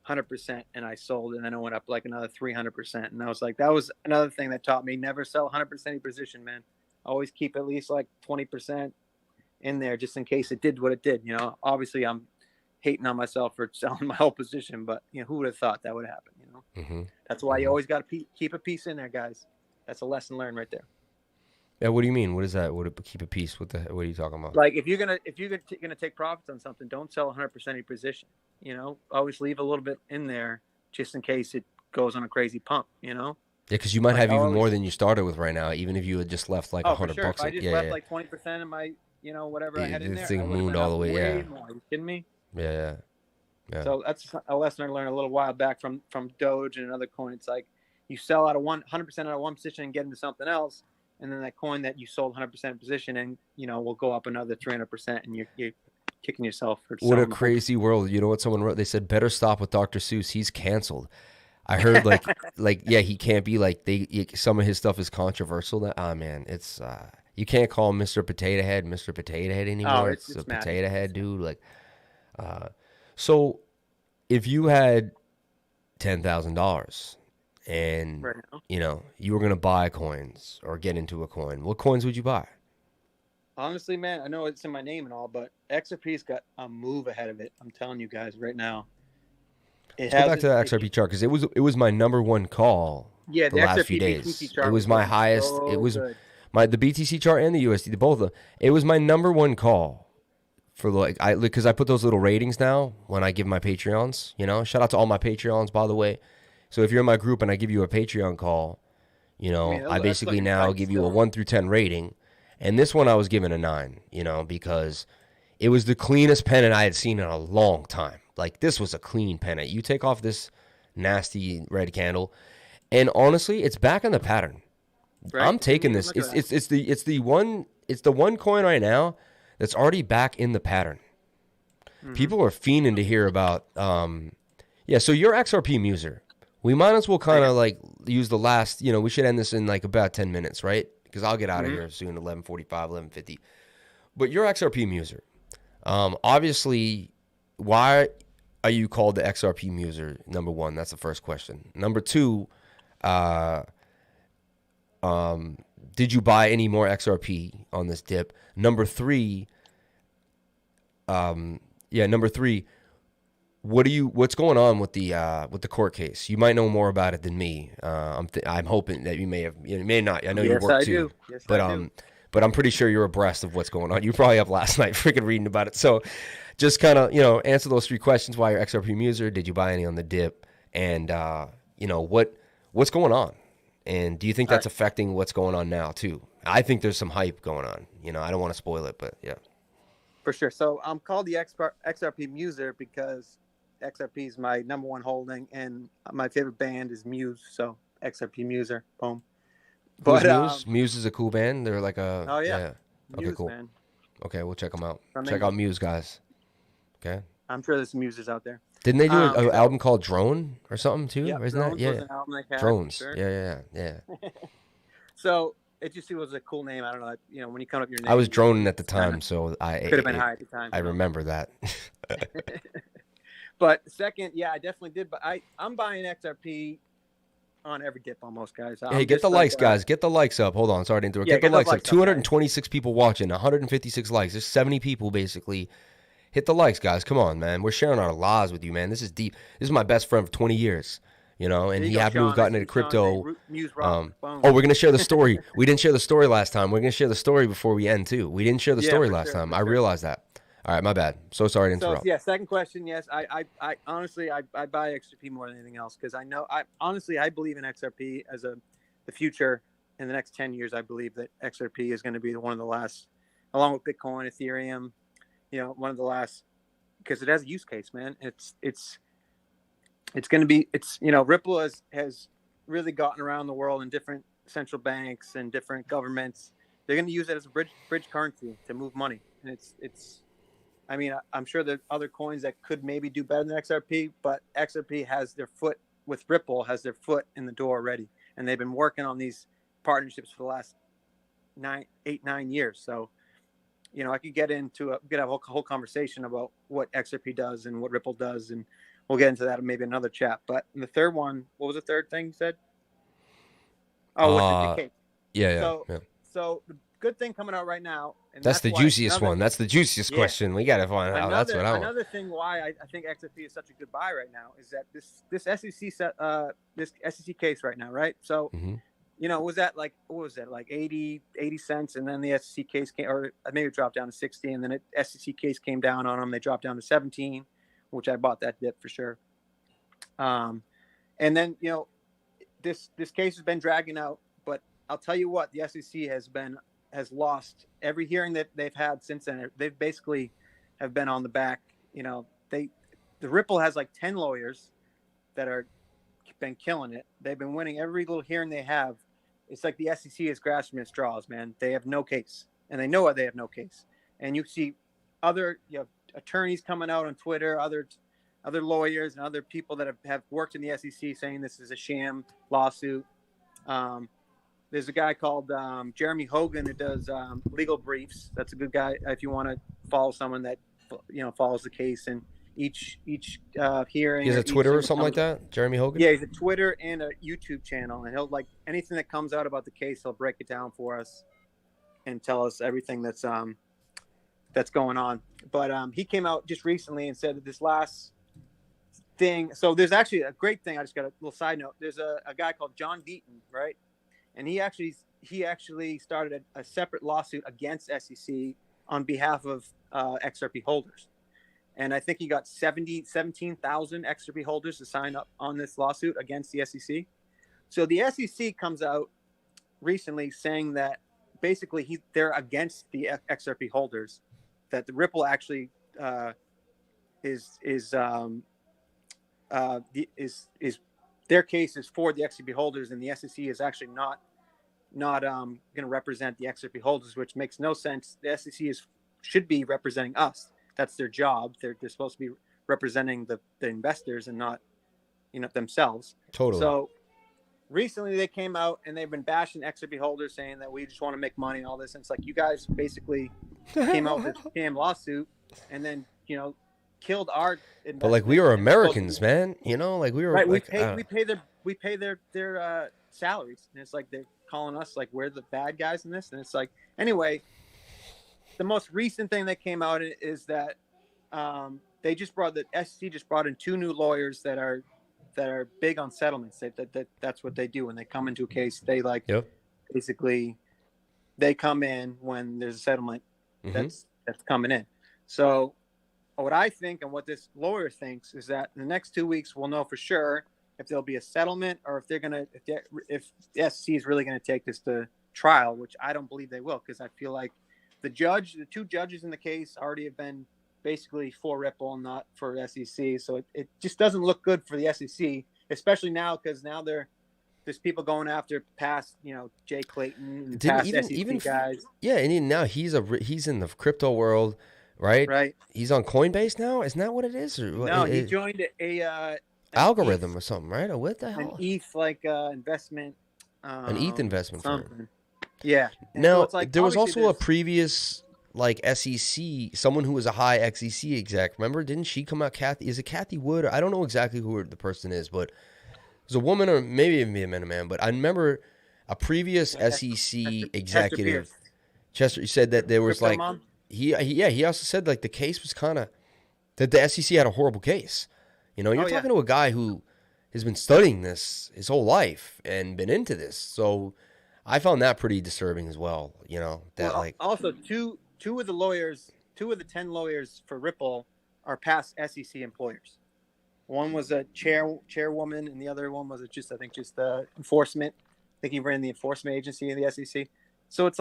100%, and I sold, and then it went up like another 300%. And I was like, that was another thing that taught me never sell 100% of your position, man. Always keep at least like 20% in there just in case it did what it did. Obviously I'm hating on myself for selling my whole position, but who would have thought that would happen? Mm-hmm. That's why you always got to keep a piece in there, guys. That's a lesson learned right there. Yeah, what do you mean? What is that? Keep a piece? What are you talking about? Like if you're gonna take profits on something, don't sell 100% of your position. Always leave a little bit in there just in case it goes on a crazy pump. Yeah, because you might have even more than you started with right now, even if you had just left like $100. For sure. If I just left like 20% of my, whatever I had in there, this thing mooned all the way. Yeah. More. Are you kidding me? Yeah. So that's a lesson I learned a little while back from Doge and another coin. It's like you sell out of 100% out of one position and get into something else. And then that coin that you sold 100% position and, will go up another 300%, and you're kicking yourself. For what a crazy world. You know what someone wrote? They said, better stop with Dr. Seuss. He's canceled. I heard he can't be like, some of his stuff is controversial. Man, it's, you can't call Mr. Potato Head Mr. Potato Head anymore. It's a potato head, dude. So if you had $10,000 and right you were gonna buy coins or get into a coin, what coins would you buy? Honestly, man, I know it's in my name and all, but XRP's got a move ahead of it. I'm telling you guys right now. Let's go back to the XRP chart because it was my number one call. Yeah, the last few days. It was my highest. So it was good. the BTC chart and the USD, both of them. It was my number one call for because I put those little ratings now when I give my Patreons. Shout out to all my Patreons, by the way. So if you're in my group and I give you a Patreon call, I basically now give you a 1 through 10 rating. And this one I was given a 9, because it was the cleanest pennant I had seen in a long time. Like, this was a clean pennant. You take off this nasty red candle, and honestly, it's back in the pattern. Right. I'm taking this. It's the one coin right now that's already back in the pattern. Mm-hmm. People are fiending to hear about. So your XRP Muser. We might as well kind of use the last. We should end this in about 10 minutes, right? Because I'll get out of here soon, 11:45, 11:50. But your XRP Muser, obviously, why are you called the XRP Muser? Number one, that's the first question. Number two, Did you buy any more XRP on this dip? Number three, number three, what's going on with the court case? You might know more about it than me. I'm hoping that you may not. I know you work too. Yes, but I do. But I'm pretty sure you're abreast of what's going on. You're probably up last night freaking reading about it. So just kind of, answer those three questions. Why your XRP Muser? Did you buy any on the dip? And, what's going on? And do you think that's affecting what's going on now too? I think there's some hype going on. I don't want to spoil it, but yeah. For sure. So I'm called the XRP Muser because XRP is my number one holding, and my favorite band is Muse. So XRP Muser, boom. But Muse? Muse is a cool band. They're like a Muse, okay, cool. Man. Okay, we'll check them out. Check out Muse, guys. Okay. I'm sure there's some Musers out there. Didn't they do an album called Drone or something too? Yeah, Isn't that? Was an album they had, Drones. Sure. Yeah. So it just was a cool name. I don't know. When you come up your name. I was droning at the time, so I could have been high at the time. I remember that. But second, I definitely did. But I'm buying XRP on every dip almost, guys. Hey, get the likes, guys. Get the likes up. Hold on. Sorry to interrupt. Get the likes up. 226 people watching, 156 likes. There's 70 people basically. Hit the likes, guys. Come on, man. We're sharing our lives with you, man. This is deep. This is my best friend for 20 years, and he happened to have gotten into crypto. We're going to share the story. We didn't share the story last time. We're going to share the story before we end, too. We didn't share the story last time. I realized that. All right, my bad. So sorry to interrupt. So, second question, yes. I honestly, I buy XRP more than anything else because I know, I believe in XRP as the future. In the next 10 years, I believe that XRP is going to be one of the last, along with Bitcoin, Ethereum, one of the last, because it has a use case, man. It's going to be, Ripple has really gotten around the world in different central banks and different governments. They're going to use it as a bridge currency to move money. And I'm sure there are other coins that could maybe do better than XRP, but XRP has their foot with Ripple, has their foot in the door already. And they've been working on these partnerships for the last 9 years. So, I could get into we could have a whole conversation about what XRP does and what Ripple does, and we'll get into that in maybe another chat. But the third one, what was the third thing you said? Oh, what's the KATE? So the good thing coming out right now, and that's the juiciest one. That's the juiciest question. We got to find out. That's what I want. Another thing why I think XRP is such a good buy right now is that this SEC case right now, right? So. Mm-hmm. Was that like, what was that, like 80 cents? And then the SEC case came, or maybe it dropped down to 60. And then the SEC case came down on them. They dropped down to 17, which I bought that dip for sure. And then, this case has been dragging out. But I'll tell you what, the SEC has lost every hearing that they've had since then. They've basically have been on the back. The Ripple has like 10 lawyers that are been killing it. They've been winning every little hearing they have. It's like the SEC is grasping at straws, man. They have no case, and they know they have no case. And you see other attorneys coming out on Twitter, other lawyers and other people that have worked in the SEC saying this is a sham lawsuit. There's a guy called Jeremy Hogan that does legal briefs. That's a good guy if you want to follow someone that follows the case and each hearing. He has a Twitter or something like that, Jeremy Hogan? Yeah, he's a Twitter and a YouTube channel, and he'll anything that comes out about the case, he'll break it down for us and tell us everything that's going on. But he came out just recently and said that this last thing. So there's actually a great thing. I just got a little side note. There's a guy called John Deaton, right? And he actually started a separate lawsuit against SEC on behalf of XRP holders. And I think he got 17,000 XRP holders to sign up on this lawsuit against the SEC. So the SEC comes out recently saying that basically they're against the XRP holders, that the Ripple actually is their case is for the XRP holders, and the SEC is actually not going to represent the XRP holders, which makes no sense. The SEC should be representing us. That's their job. They're supposed to be representing the investors and not, themselves. Totally. So recently they came out and they've been bashing XRP holders, saying that we just want to make money and all this. And it's like, you guys basically came out with this scam lawsuit and then, killed our investors. But like, we were Americans, man. We were right. like, We pay their salaries, and it's like they're calling us like we're the bad guys in this. And it's like, anyway, the most recent thing that came out is that they just brought the SEC just brought in 2 new lawyers that are big on settlements. That's what they do when they come into a case. They basically they come in when there's a settlement that's coming in. So what I think and what this lawyer thinks is that in the next 2 weeks we'll know for sure if there'll be a settlement or if the SEC is really gonna take this to trial, which I don't believe they will, because I feel like the 2 judges in the case already have been basically for Ripple and not for SEC. So it just doesn't look good for the SEC, especially now, because now there's people going after past, Jay Clayton and past SEC guys. Yeah, and now he's in the crypto world, right? Right. He's on Coinbase now. Isn't that what it is? Or no, he joined a algorithm or something, right? Or what the hell? An ETH investment. An ETH investment firm. Yeah. And now so there was also a previous SEC, someone who was a high XEC exec. Remember, didn't she come out? Kathy? Is it Kathy Wood? I don't know exactly who the person is, but it was a woman or maybe even a man. But I remember a previous SEC executive, Chester, said that there was he also said the case was kind of that the SEC had a horrible case. You're talking to a guy who has been studying this his whole life and been into this. So I found that pretty disturbing as well. Also two of the 10 lawyers for Ripple are past SEC employers. One was a chairwoman, and the other one was just enforcement. I think he ran the enforcement agency in the SEC. So it's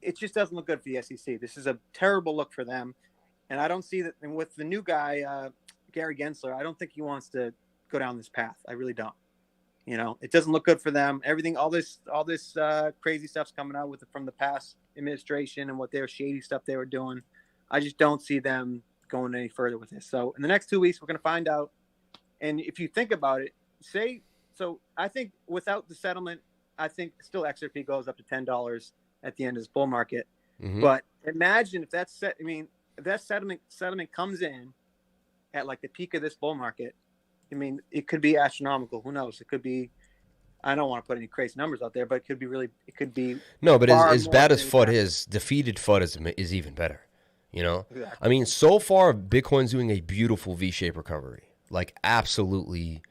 it just doesn't look good for the SEC. This is a terrible look for them, and I don't see that. And with the new guy, Gary Gensler, I don't think he wants to go down this path. I really don't. It doesn't look good for them. Everything, all this crazy stuff's coming out from the past administration and what their shady stuff they were doing. I just don't see them going any further with this. So in the next 2 weeks, we're going to find out. And if you think about it, I think without the settlement, I think still XRP goes up to $10 at the end of this bull market. Mm-hmm. But imagine if if that settlement comes in at the peak of this bull market. It could be astronomical. Who knows? It could be. I don't want to put any crazy numbers out there, but it could be really. It could be. No, but as bad as FUD is, defeated FUD is even better. Exactly. So far, Bitcoin's doing a beautiful V-shaped recovery. Absolutely,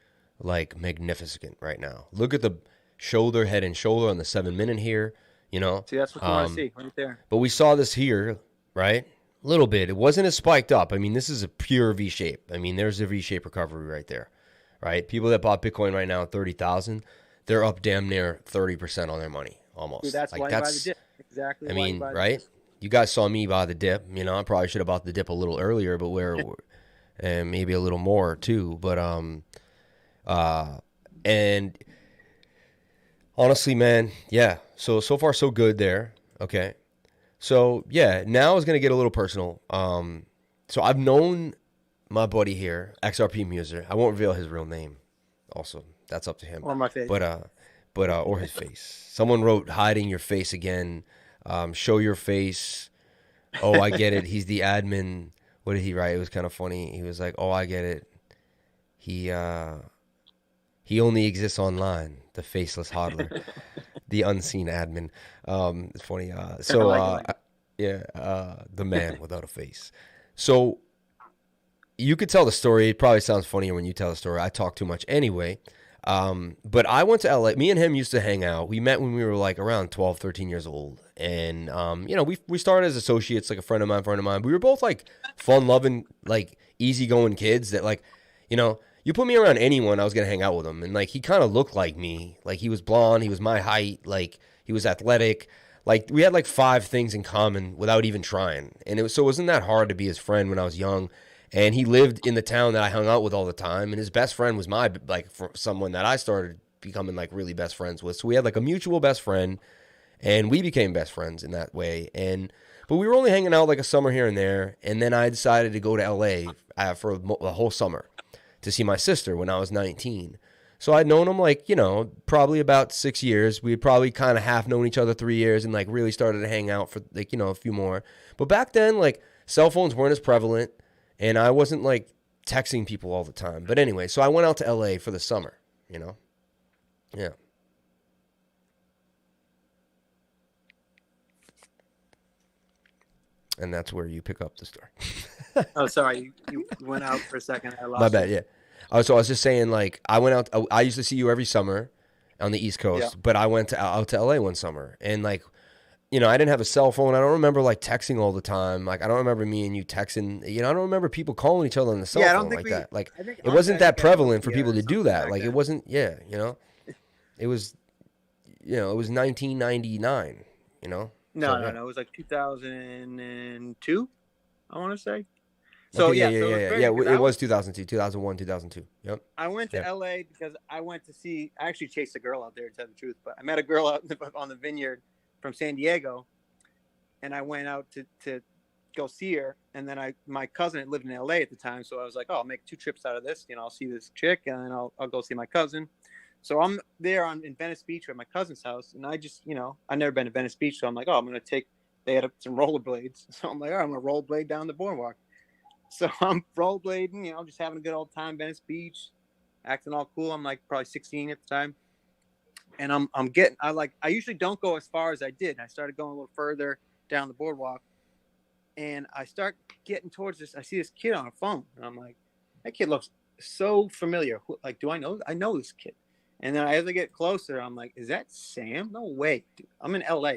magnificent right now. Look at the shoulder, head and shoulder on the 7-minute here. See, that's what you want to see right there. But we saw this here, right? A little bit. It wasn't as spiked up. This is a pure V-shape. There's a V-shape recovery right there, right? People that bought Bitcoin right now at 30,000, they're up damn near 30% on their money, almost. Dude, that's why you buy the dip. Exactly. Right? You guys saw me buy the dip. I probably should have bought the dip a little earlier, but and maybe a little more too. But and honestly, man, yeah. So far so good there. Okay. So, yeah, now it's going to get a little personal. So I've known my buddy here, XRP Muser. I won't reveal his real name. Also, that's up to him. Or my face. But or his face. Someone wrote, hiding your face again. Show your face. Oh, I get it. He's the admin. What did he write? It was kind of funny. He was like, oh, I get it. He only exists online. The faceless hodler. The unseen admin. It's funny. The man without a face. So you could tell the story. It probably sounds funnier when you tell the story. I talk too much anyway. But I went to LA. Me and him used to hang out. We met when we were around 12, 13 years old. And, we started as associates, a friend of mine. We were both fun loving, easygoing kids that you put me around anyone, I was going to hang out with him. And he kind of looked like me. He was blonde. He was my height. He was athletic. We had 5 things in common without even trying. And it wasn't that hard to be his friend when I was young. And he lived in the town that I hung out with all the time. And his best friend was someone that I started becoming really best friends with. So we had a mutual best friend, and we became best friends in that way. But we were only hanging out a summer here and there. And then I decided to go to LA for a whole summer to see my sister when I was 19. So I'd known him probably about 6 years. We had probably kind of half known each other 3 years and really started to hang out for a few more. But back then cell phones weren't as prevalent, and I wasn't texting people all the time. But anyway, so I went out to LA for the summer, Yeah. And that's where you pick up the story. Oh, sorry, you went out for a second. I lost My bad. you. Yeah. So I was just saying, like, I went out. I used to see you every summer on the East Coast, but I went out to LA one summer, and like, you know, I didn't have a cell phone. I don't remember like texting all the time. Like, I don't remember me and you texting. You know, I don't remember people calling each other on the cell phone like that. Like, it wasn't that prevalent for people to do that. Like, it wasn't. Yeah, you know, it was. You know, it was 1999. You know. No, it was like 2002. I want to say. So okay, it was 2002, 2001, 2002. Yep. I went to LA because I went to see. I actually chased a girl out there, to tell the truth. But I met a girl out on the vineyard from San Diego, and I went out to go see her. And then my cousin had lived in LA at the time, so I was like, oh, I'll make 2 trips out of this. You know, I'll see this chick, and then I'll go see my cousin. So I'm there in Venice Beach at my cousin's house, and I just, you know, I've never been to Venice Beach, so I'm like, oh, I'm gonna take. They had some rollerblades, so I'm like, all right, I'm gonna rollerblade down the boardwalk. So I'm rollerblading, you know, just having a good old time, Venice Beach, acting all cool. I'm like probably 16 at the time, and I usually don't go as far as I did. I started going a little further down the boardwalk, and I start getting towards this. I see this kid on a phone, and I'm like, that kid looks so familiar. Like, do I know? I know this kid. And then as I get closer, I'm like, is that Sam? No way. Dude, I'm in LA.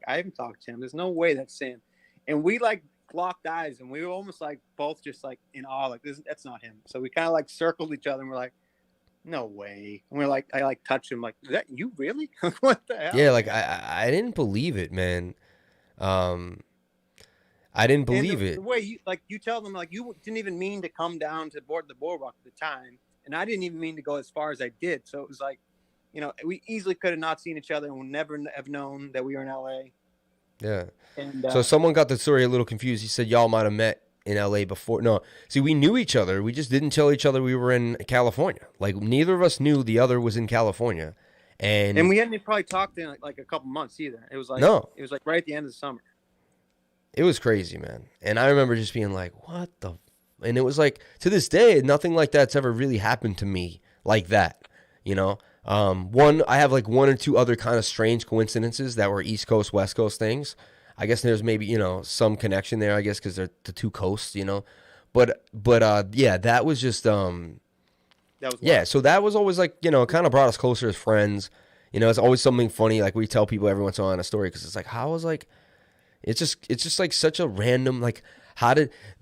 I haven't talked to him. There's no way that's Sam. And we like locked eyes, and we were almost like both just like in awe, like that's not him. So we kind of like circled each other, and we're like, no way. And we're like, I like touched him, like, is that you really? What the hell? Yeah, like I didn't believe it, man. I didn't believe it. The way you tell them, like, you didn't even mean to come down to the boardwalk at the time. And I didn't even mean to go as far as I did. So it was like, you know, we easily could have not seen each other and would never have known that we were in LA. Yeah. And, so someone got the story a little confused. He said y'all might have met in LA before. No, see, we knew each other. We just didn't tell each other we were in California. Like, neither of us knew the other was in California. And we hadn't probably talked in like a couple months either. It was like, it was like right at the end of the summer. It was crazy, man. And I remember just being like, what the? And it was like, to this day, nothing like that's ever really happened to me like that, you know? I have like 1 or 2 other kind of strange coincidences that were East Coast, West Coast things. I guess there's maybe, you know, some connection there, I guess, because they're the 2 coasts, you know? But yeah, that was just, so that was always like, you know, it kind of brought us closer as friends. You know, it's always something funny. Like, we tell people every once in a while a story, because it's like, how was like, it's just like such a random, like,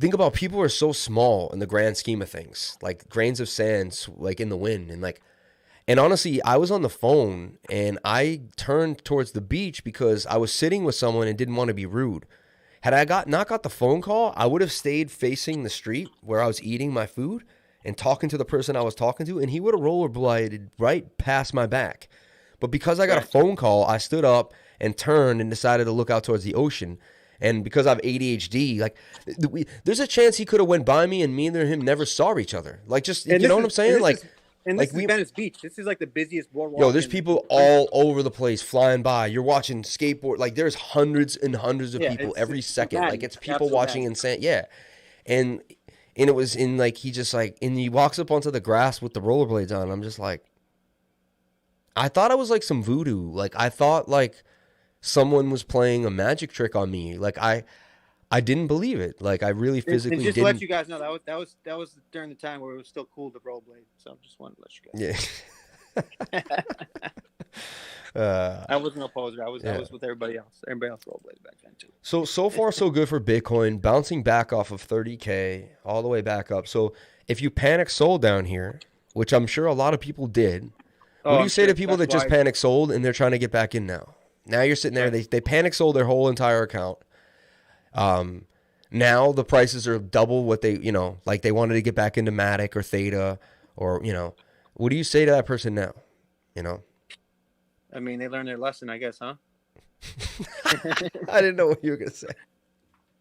think about, people are so small in the grand scheme of things, like grains of sand, like in the wind. And honestly, I was on the phone and I turned towards the beach because I was sitting with someone and didn't want to be rude. Had I not got the phone call, I would have stayed facing the street where I was eating my food and talking to the person I was talking to, and he would have rollerbladed right past my back. But because I got a phone call, I stood up and turned and decided to look out towards the ocean. And because I have ADHD, like, there's a chance he could have went by me and me and him never saw each other. Like, just, you know what I'm saying? Like, and this is Venice Beach. This is like the busiest boardwalk. Yo, there's people all over the place flying by. You're watching skateboard. Like, there's hundreds and hundreds of people every second. Like, it's people watching insane. Yeah. And it was in, like, he just, like, and he walks up onto the grass with the rollerblades on. I'm just like, I thought it was like some voodoo. Like, I thought, like, someone was playing a magic trick on me. Like, I didn't believe it. Like, I really physically didn't. To let you guys know, that was during the time where it was still cool to rollerblade. So I just wanted to let you guys. Yeah. I wasn't a poser. I was with everybody else. Everybody else rollerbladed back then too. So far so good for Bitcoin, bouncing back off of 30K all the way back up. So if you panic sold down here, which I'm sure a lot of people did, what do you say to people that just panic sold and they're trying to get back in now? Now you're sitting there, they panic sold their whole entire account. Now the prices are double what they, you know, like they wanted to get back into MATIC or Theta, or, you know, what do you say to that person now? You know? I mean, they learned their lesson, I guess, huh? I didn't know what you were going to say.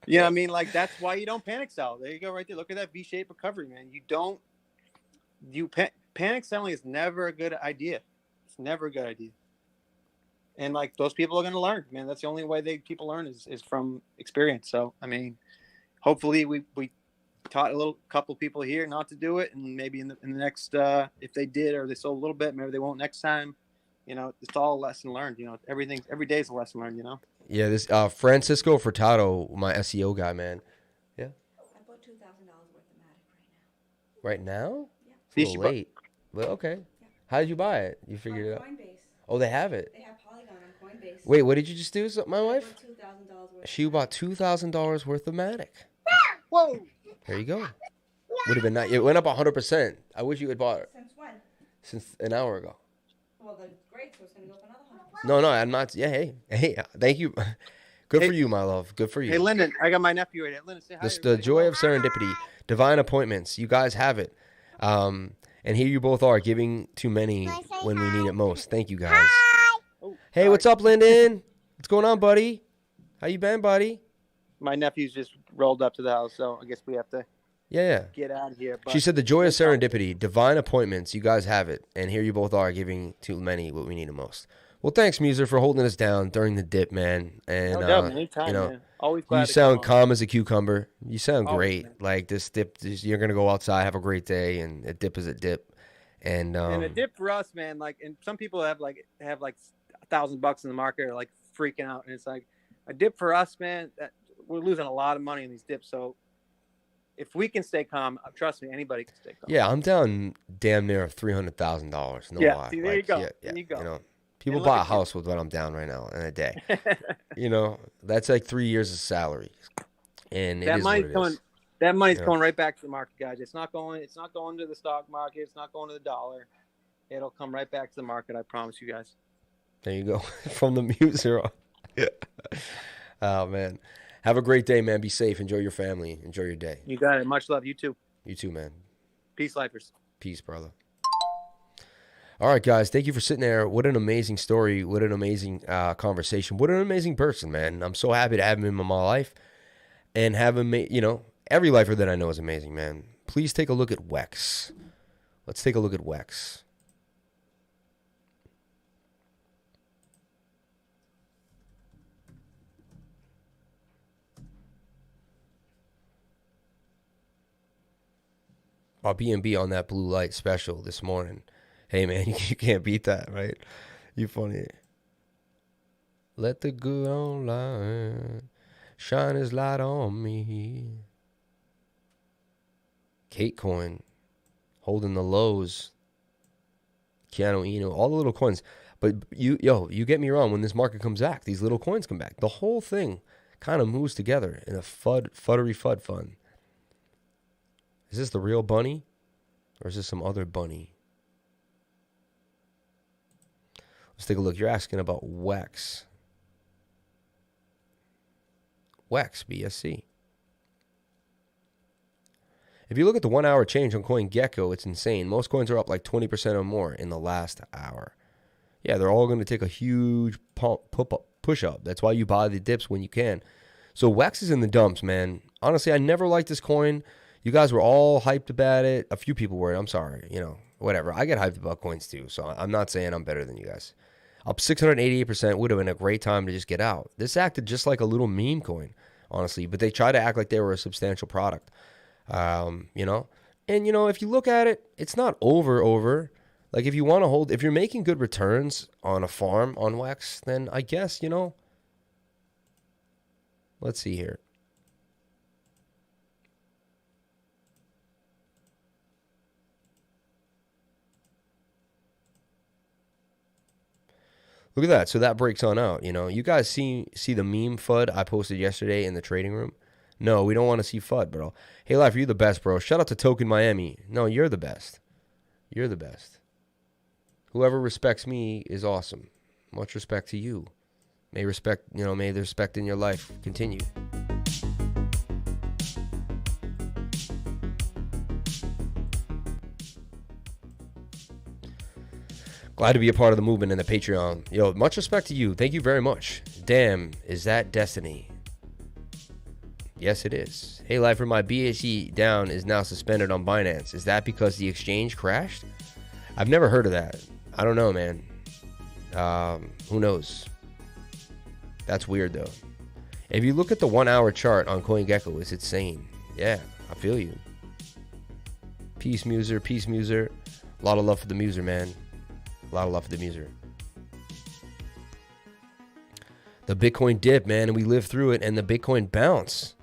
Yeah, I mean, like, that's why you don't panic sell. There you go, right there. Look at that V-shaped recovery, man. Panic selling is never a good idea. It's never a good idea. And like, those people are going to learn, man. That's the only way people learn is from experience. So, I mean, hopefully we taught couple people here not to do it. And maybe in the next, if they did, or they sold a little bit, maybe they won't next time. it's all a lesson learned. Every day is a lesson learned. Yeah, this Francisco Furtado, my SEO guy, man. Yeah. I bought $2,000 worth of MATIC right now. Right now? Yeah. It's a little late. Well, okay. Yeah. How did you buy it? You figured it out? Coinbase. Oh, they have it. They have Polygon on Coinbase. Wait, what did you just do, my wife? I bought $2,000 worth. She bought $2,000 worth of MATIC. Whoa! There you go. Would have been nice. It went up 100%. I wish you had bought it Since when? since an hour ago. Well, the great, so it's going to go up another 100%. No, I'm not. Yeah, hey, thank you. Good for you, my love. Good for you. Hey, Lyndon, I got my nephew right here. Lyndon, say hi. The joy of serendipity, divine appointments. You guys have it. And here you both are, giving too many when we need it most. Thank you, guys. Oh, Hey, sorry. what's up, Lyndon? What's going on, buddy? How you been, buddy? My nephew's just rolled up to the house, so I guess we have to Yeah. get out of here. But She said the joy of serendipity, divine appointments. You guys have it. And here you both are, giving too many what we need the most. Well, thanks, Muser, for holding us down during the dip, man. And, no doubt, anytime, man. Always glad you to sound come on. calm as a cucumber. You sound Always, great. man. Like this dip, you're going to go outside, have a great day, and a dip is a dip. And a dip for us, man. Like, and some people have like $1,000 in the market, or like freaking out, and it's like a dip for us, man. We're losing a lot of money in these dips. So if we can stay calm, trust me, anybody can stay calm. yeah, I'm down damn near $300,000. No Yeah, lie. see, there you go. Yeah, There you go. People And buy look a at you. house with what I'm down right now in a day. That's like 3 years of salary, and it that is what money's it coming. is. That money's Yeah. going right back to the market, guys. It's not going to the stock market. It's not going to the dollar. It'll come right back to the market. I promise you guys. There you go. From the Muser. Oh, man. Have a great day, man. Be safe. Enjoy your family. Enjoy your day. You got it. Much love. You too. You too, man. Peace, lifers. Peace, brother. All right, guys. Thank you for sitting there. What an amazing story. What an amazing conversation. What an amazing person, man. I'm so happy to have him in my life and have him, every lifer that I know is amazing, man. Please take a look at Wex. Let's take a look at Wex. Our B&B on that blue light special this morning. Hey, man, you can't beat that, right? You funny. Let the good on light shine his light on me. KuCoin holding the lows. Keanu Inu, all the little coins. But you get me wrong. When this market comes back, these little coins come back. The whole thing kind of moves together in a fuddery fud fun. Is this the real bunny? Or is this some other bunny? Let's take a look. You're asking about Wex. Wex, BSC. If you look at the 1 hour change on CoinGecko, it's insane. Most coins are up like 20% or more in the last hour. Yeah, they're all going to take a huge push up. That's why you buy the dips when you can. So Wex is in the dumps, man. Honestly, I never liked this coin. You guys were all hyped about it. A few people were. I'm sorry. Whatever. I get hyped about coins too. So I'm not saying I'm better than you guys. Up 688% would have been a great time to just get out. This acted just like a little meme coin, honestly. But they try to act like they were a substantial product. And, if you look at it, it's not over. Like, if you want to hold, if you're making good returns on a farm on Wex, then I guess, let's see here. Look at that. So that breaks on out, You guys see the meme FUD I posted yesterday in the trading room? No, we don't want to see FUD, bro. Hey, Life, you're the best, bro. Shout out to Token Miami. No, you're the best. You're the best. Whoever respects me is awesome. Much respect to you. May the respect in your life continue. Glad to be a part of the movement and the Patreon. Yo, much respect to you. Thank you very much. Damn, is that destiny? Yes, it is. Hey, Lifer, my BTCDOWN is now suspended on Binance. Is that because the exchange crashed? I've never heard of that. I don't know, man. Who knows? That's weird, though. If you look at the 1 hour chart on CoinGecko, it's insane. Yeah, I feel you. Peace, Muser. Peace, Muser. A lot of love for the Muser, man. A lot of love for the Muser. The Bitcoin dip, man, and we lived through it, and the Bitcoin bounce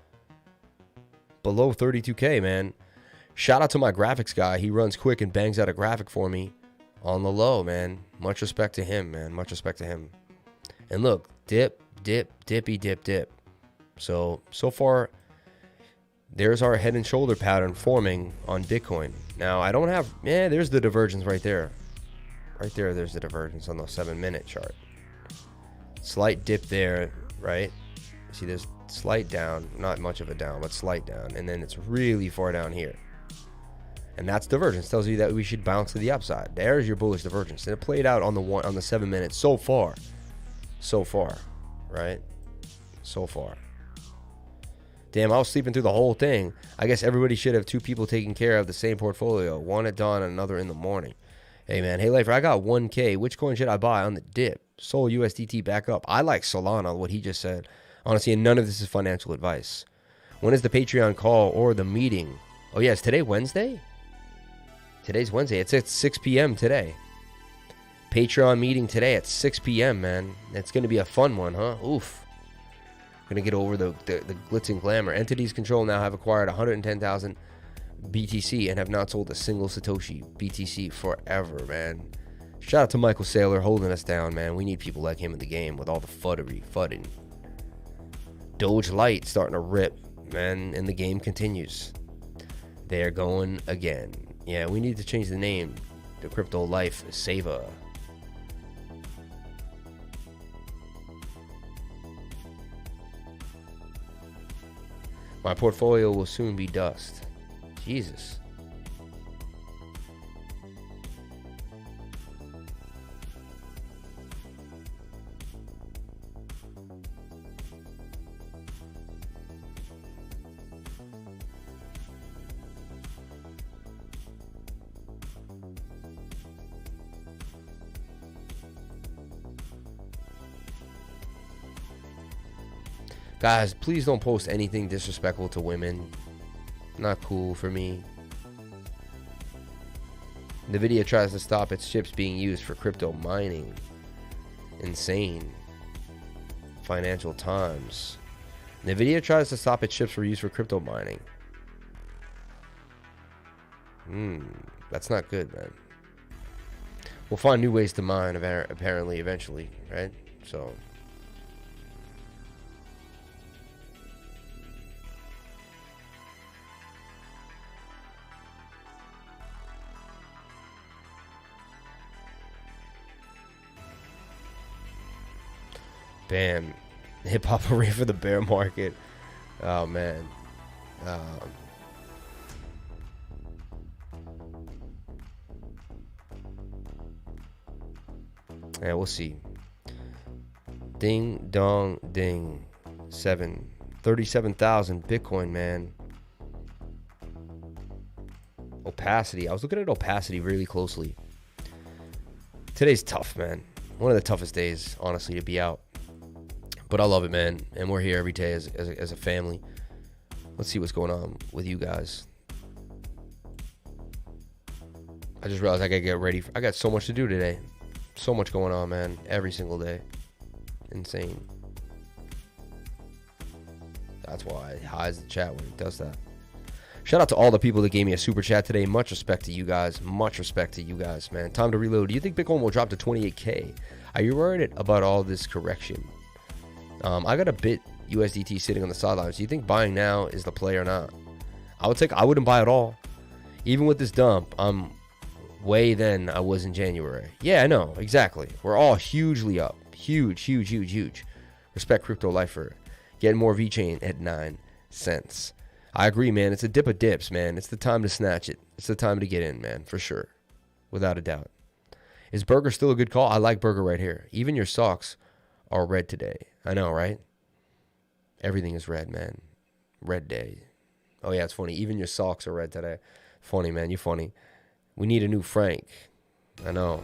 below 32K, man. Shout out to my graphics guy. He runs quick and bangs out a graphic for me on the low, man. Much respect to him, man. Much respect to him. And look, dip, dippy, dip. So far, there's our head and shoulder pattern forming on Bitcoin. Now, I don't have, there's the divergence right there. Right there, there's the divergence on the 7-minute chart. Slight dip there, right? See, there's slight down, not much of a down, but slight down. And then it's really far down here. And that's divergence. Tells you that we should bounce to the upside. There's your bullish divergence. And it played out on the 7-minute so far, right? So far. Damn, I was sleeping through the whole thing. I guess everybody should have 2 people taking care of the same portfolio. One at dawn and another in the morning. Hey, man. Hey, Lifer, I got 1K. Which coin should I buy on the dip? Sol USDT back up. I like Solana, what he just said. Honestly, and none of this is financial advice. When is the Patreon call or the meeting? Oh, yeah, is today Wednesday? Today's Wednesday. It's at 6 p.m. today. Patreon meeting today at 6 p.m., man. It's going to be a fun one, huh? Oof. Going to get over the glitz and glamour. Entities Control now have acquired 110,000 BTC and have not sold a single Satoshi BTC forever, man. Shout out to Michael Saylor holding us down, man. We need people like him in the game with all the fudding. Doge Light starting to rip, man, and the game continues. They're going again. Yeah, we need to change the name to Crypto Life Saver. My portfolio will soon be dust. Jesus. Guys, please don't post anything disrespectful to women. Not cool for me. NVIDIA tries to stop its chips being used for crypto mining. Insane. Financial Times. NVIDIA tries to stop its chips for use for crypto mining. That's not good, man. We'll find new ways to mine apparently eventually, right? So... Bam. Hip hop array for the bear market. Oh, man. Yeah, we'll see. Ding, dong, ding. 37,000 Bitcoin, man. Opacity. I was looking at Opacity really closely. Today's tough, man. One of the toughest days, honestly, to be out. But I love it, man. And we're here every day as a family. Let's see what's going on with you guys. I just realized I gotta get ready. I got so much to do today. So much going on, man. Every single day. Insane. That's why it hides the chat when it does that. Shout out to all the people that gave me a super chat today. Much respect to you guys. Much respect to you guys, man. Time to reload. Do you think Bitcoin will drop to 28K? Are you worried about all this correction? I got a bit USDT sitting on the sidelines. Do you think buying now is the play or not? I wouldn't buy at all. Even with this dump, I'm way than I was in January. Yeah, I know. Exactly. We're all hugely up. Huge. Respect Crypto Lifer. Getting more VeChain at 9 cents. I agree, man. It's a dip of dips, man. It's the time to snatch it. It's the time to get in, man. For sure. Without a doubt. Is Burger still a good call? I like Burger right here. Even your socks are red today. I know, right? Everything is red, man. Red day. Oh, yeah, it's funny. Even your socks are red today. Funny, man. You're funny. We need a new Frank. I know.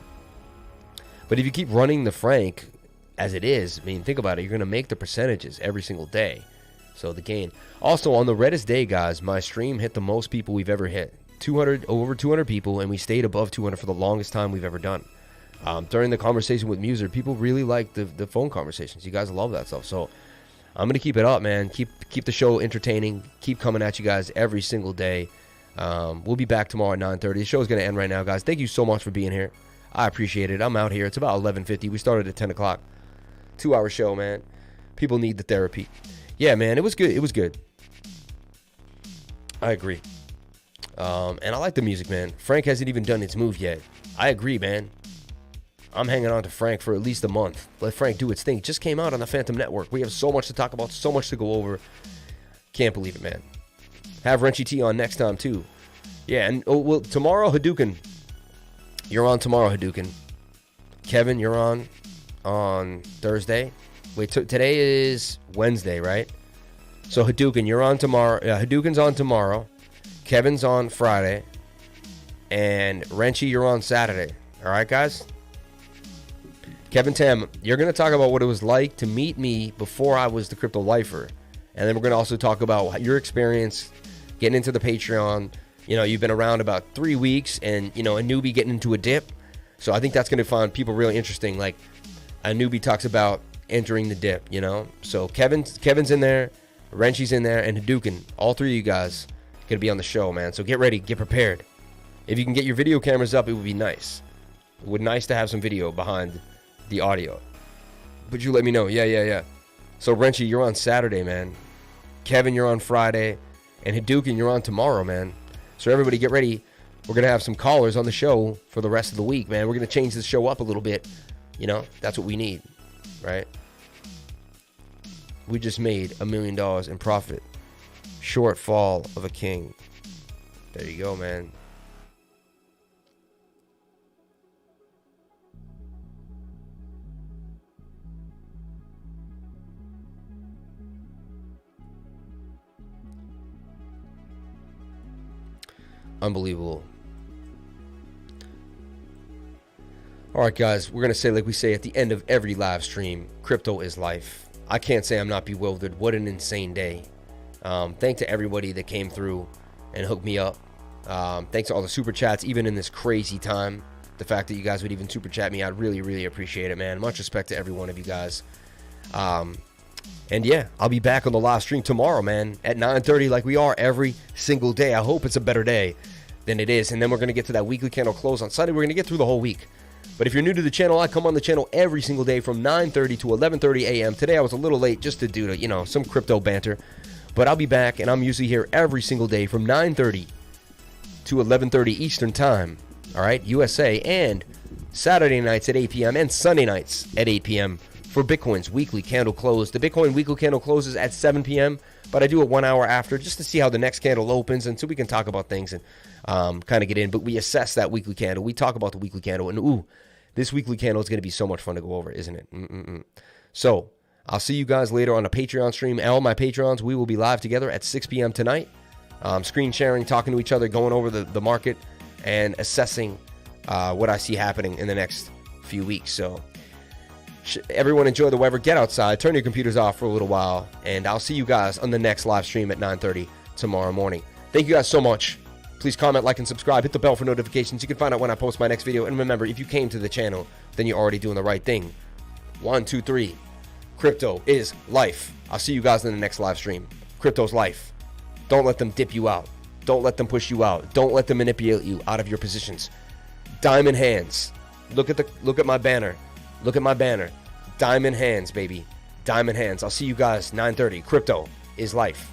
But if you keep running the Frank as it is, I mean, think about it. You're going to make the percentages every single day. So the gain. Also, on the reddest day, guys, my stream hit the most people we've ever hit. Over 200 people, and we stayed above 200 for the longest time we've ever done. During the conversation with Muser, people really like the phone conversations. You guys love that stuff. So I'm going to keep it up, man. Keep the show entertaining. Keep coming at you guys every single day. We'll be back tomorrow at 9:30. The show is going to end right now, guys. Thank you so much for being here. I appreciate it. I'm out here. It's about 11:50. We started at 10 o'clock. 2-hour show, man. People need the therapy. Yeah, man. It was good. It was good. I agree. And I like the music, man. Frank hasn't even done its move yet. I agree, man. I'm hanging on to Frank for at least a month. Let Frank do its thing. It just came out on the Phantom Network. We have so much to talk about, so much to go over. Can't believe it, man. Have Wrenchy T on next time, too. Yeah, and tomorrow, Hadouken. You're on tomorrow, Hadouken. Kevin, you're on Thursday. Wait, today is Wednesday, right? So Hadouken, you're on tomorrow. Hadouken's on tomorrow. Kevin's on Friday. And Wrenchy, you're on Saturday. All right, guys? Kevin Tam, you're going to talk about what it was like to meet me before I was the crypto lifer. And then we're going to also talk about your experience getting into the Patreon. You know, you've been around about 3 weeks and, you know, a newbie getting into a dip. So I think that's going to find people really interesting. Like, a newbie talks about entering the dip, you know. So Kevin's in there, Wrenchy's in there, and Hadouken. All three of you guys going to be on the show, man. So get ready, get prepared. If you can get your video cameras up, it would be nice. It would be nice to have some video behind the audio. But you let me know. Yeah. So Wrenchy, you're on Saturday, man. Kevin, you're on Friday. And Hadouken, you're on tomorrow, man. So everybody get ready. We're going to have some callers on the show for the rest of the week, man. We're going to change this show up a little bit. You know, that's what we need, right? We just made $1 million in profit. Shortfall of a king. There you go, man. Unbelievable. All right, guys, we're going to say, like we say at the end of every live stream, crypto is life. I can't say I'm not bewildered. What an insane day. Thanks to everybody that came through and hooked me up. Thanks to all the super chats, even in this crazy time. The fact that you guys would even super chat me, I'd really, really appreciate it, man. Much respect to every one of you guys. And yeah, I'll be back on the live stream tomorrow, man, at 9:30 like we are every single day. I hope it's a better day than it is. And then we're going to get to that weekly candle close on Sunday. We're going to get through the whole week. But if you're new to the channel, I come on the channel every single day from 9:30 to 11:30 a.m. Today I was a little late just to do, you know, some crypto banter. But I'll be back, and I'm usually here every single day from 9:30 to 11:30 Eastern Time. All right, USA, and Saturday nights at 8 p.m. and Sunday nights at 8 p.m. for Bitcoin's weekly candle close. The Bitcoin weekly candle closes at 7 p.m., but I do it 1 hour after just to see how the next candle opens and so we can talk about things and kind of get in. But we assess that weekly candle. We talk about the weekly candle, and ooh, this weekly candle is going to be so much fun to go over, isn't it? So I'll see you guys later on a Patreon stream. All my Patreons, we will be live together at 6 p.m. tonight. Screen sharing, talking to each other, going over the market, and assessing what I see happening in the next few weeks. So everyone enjoy the weather. Get outside. Turn your computers off for a little while. And I'll see you guys on the next live stream at 9:30 tomorrow morning. Thank you guys so much. Please comment, like, and subscribe. Hit the bell for notifications. You can find out when I post my next video. And remember, if you came to the channel, then you're already doing the right thing. 1, 2, 3. Crypto is life. I'll see you guys in the next live stream. Crypto's life. Don't let them dip you out. Don't let them push you out. Don't let them manipulate you out of your positions. Diamond hands. Look at my banner. Look at my banner. Diamond hands, baby. Diamond hands. I'll see you guys 9:30. Crypto is life.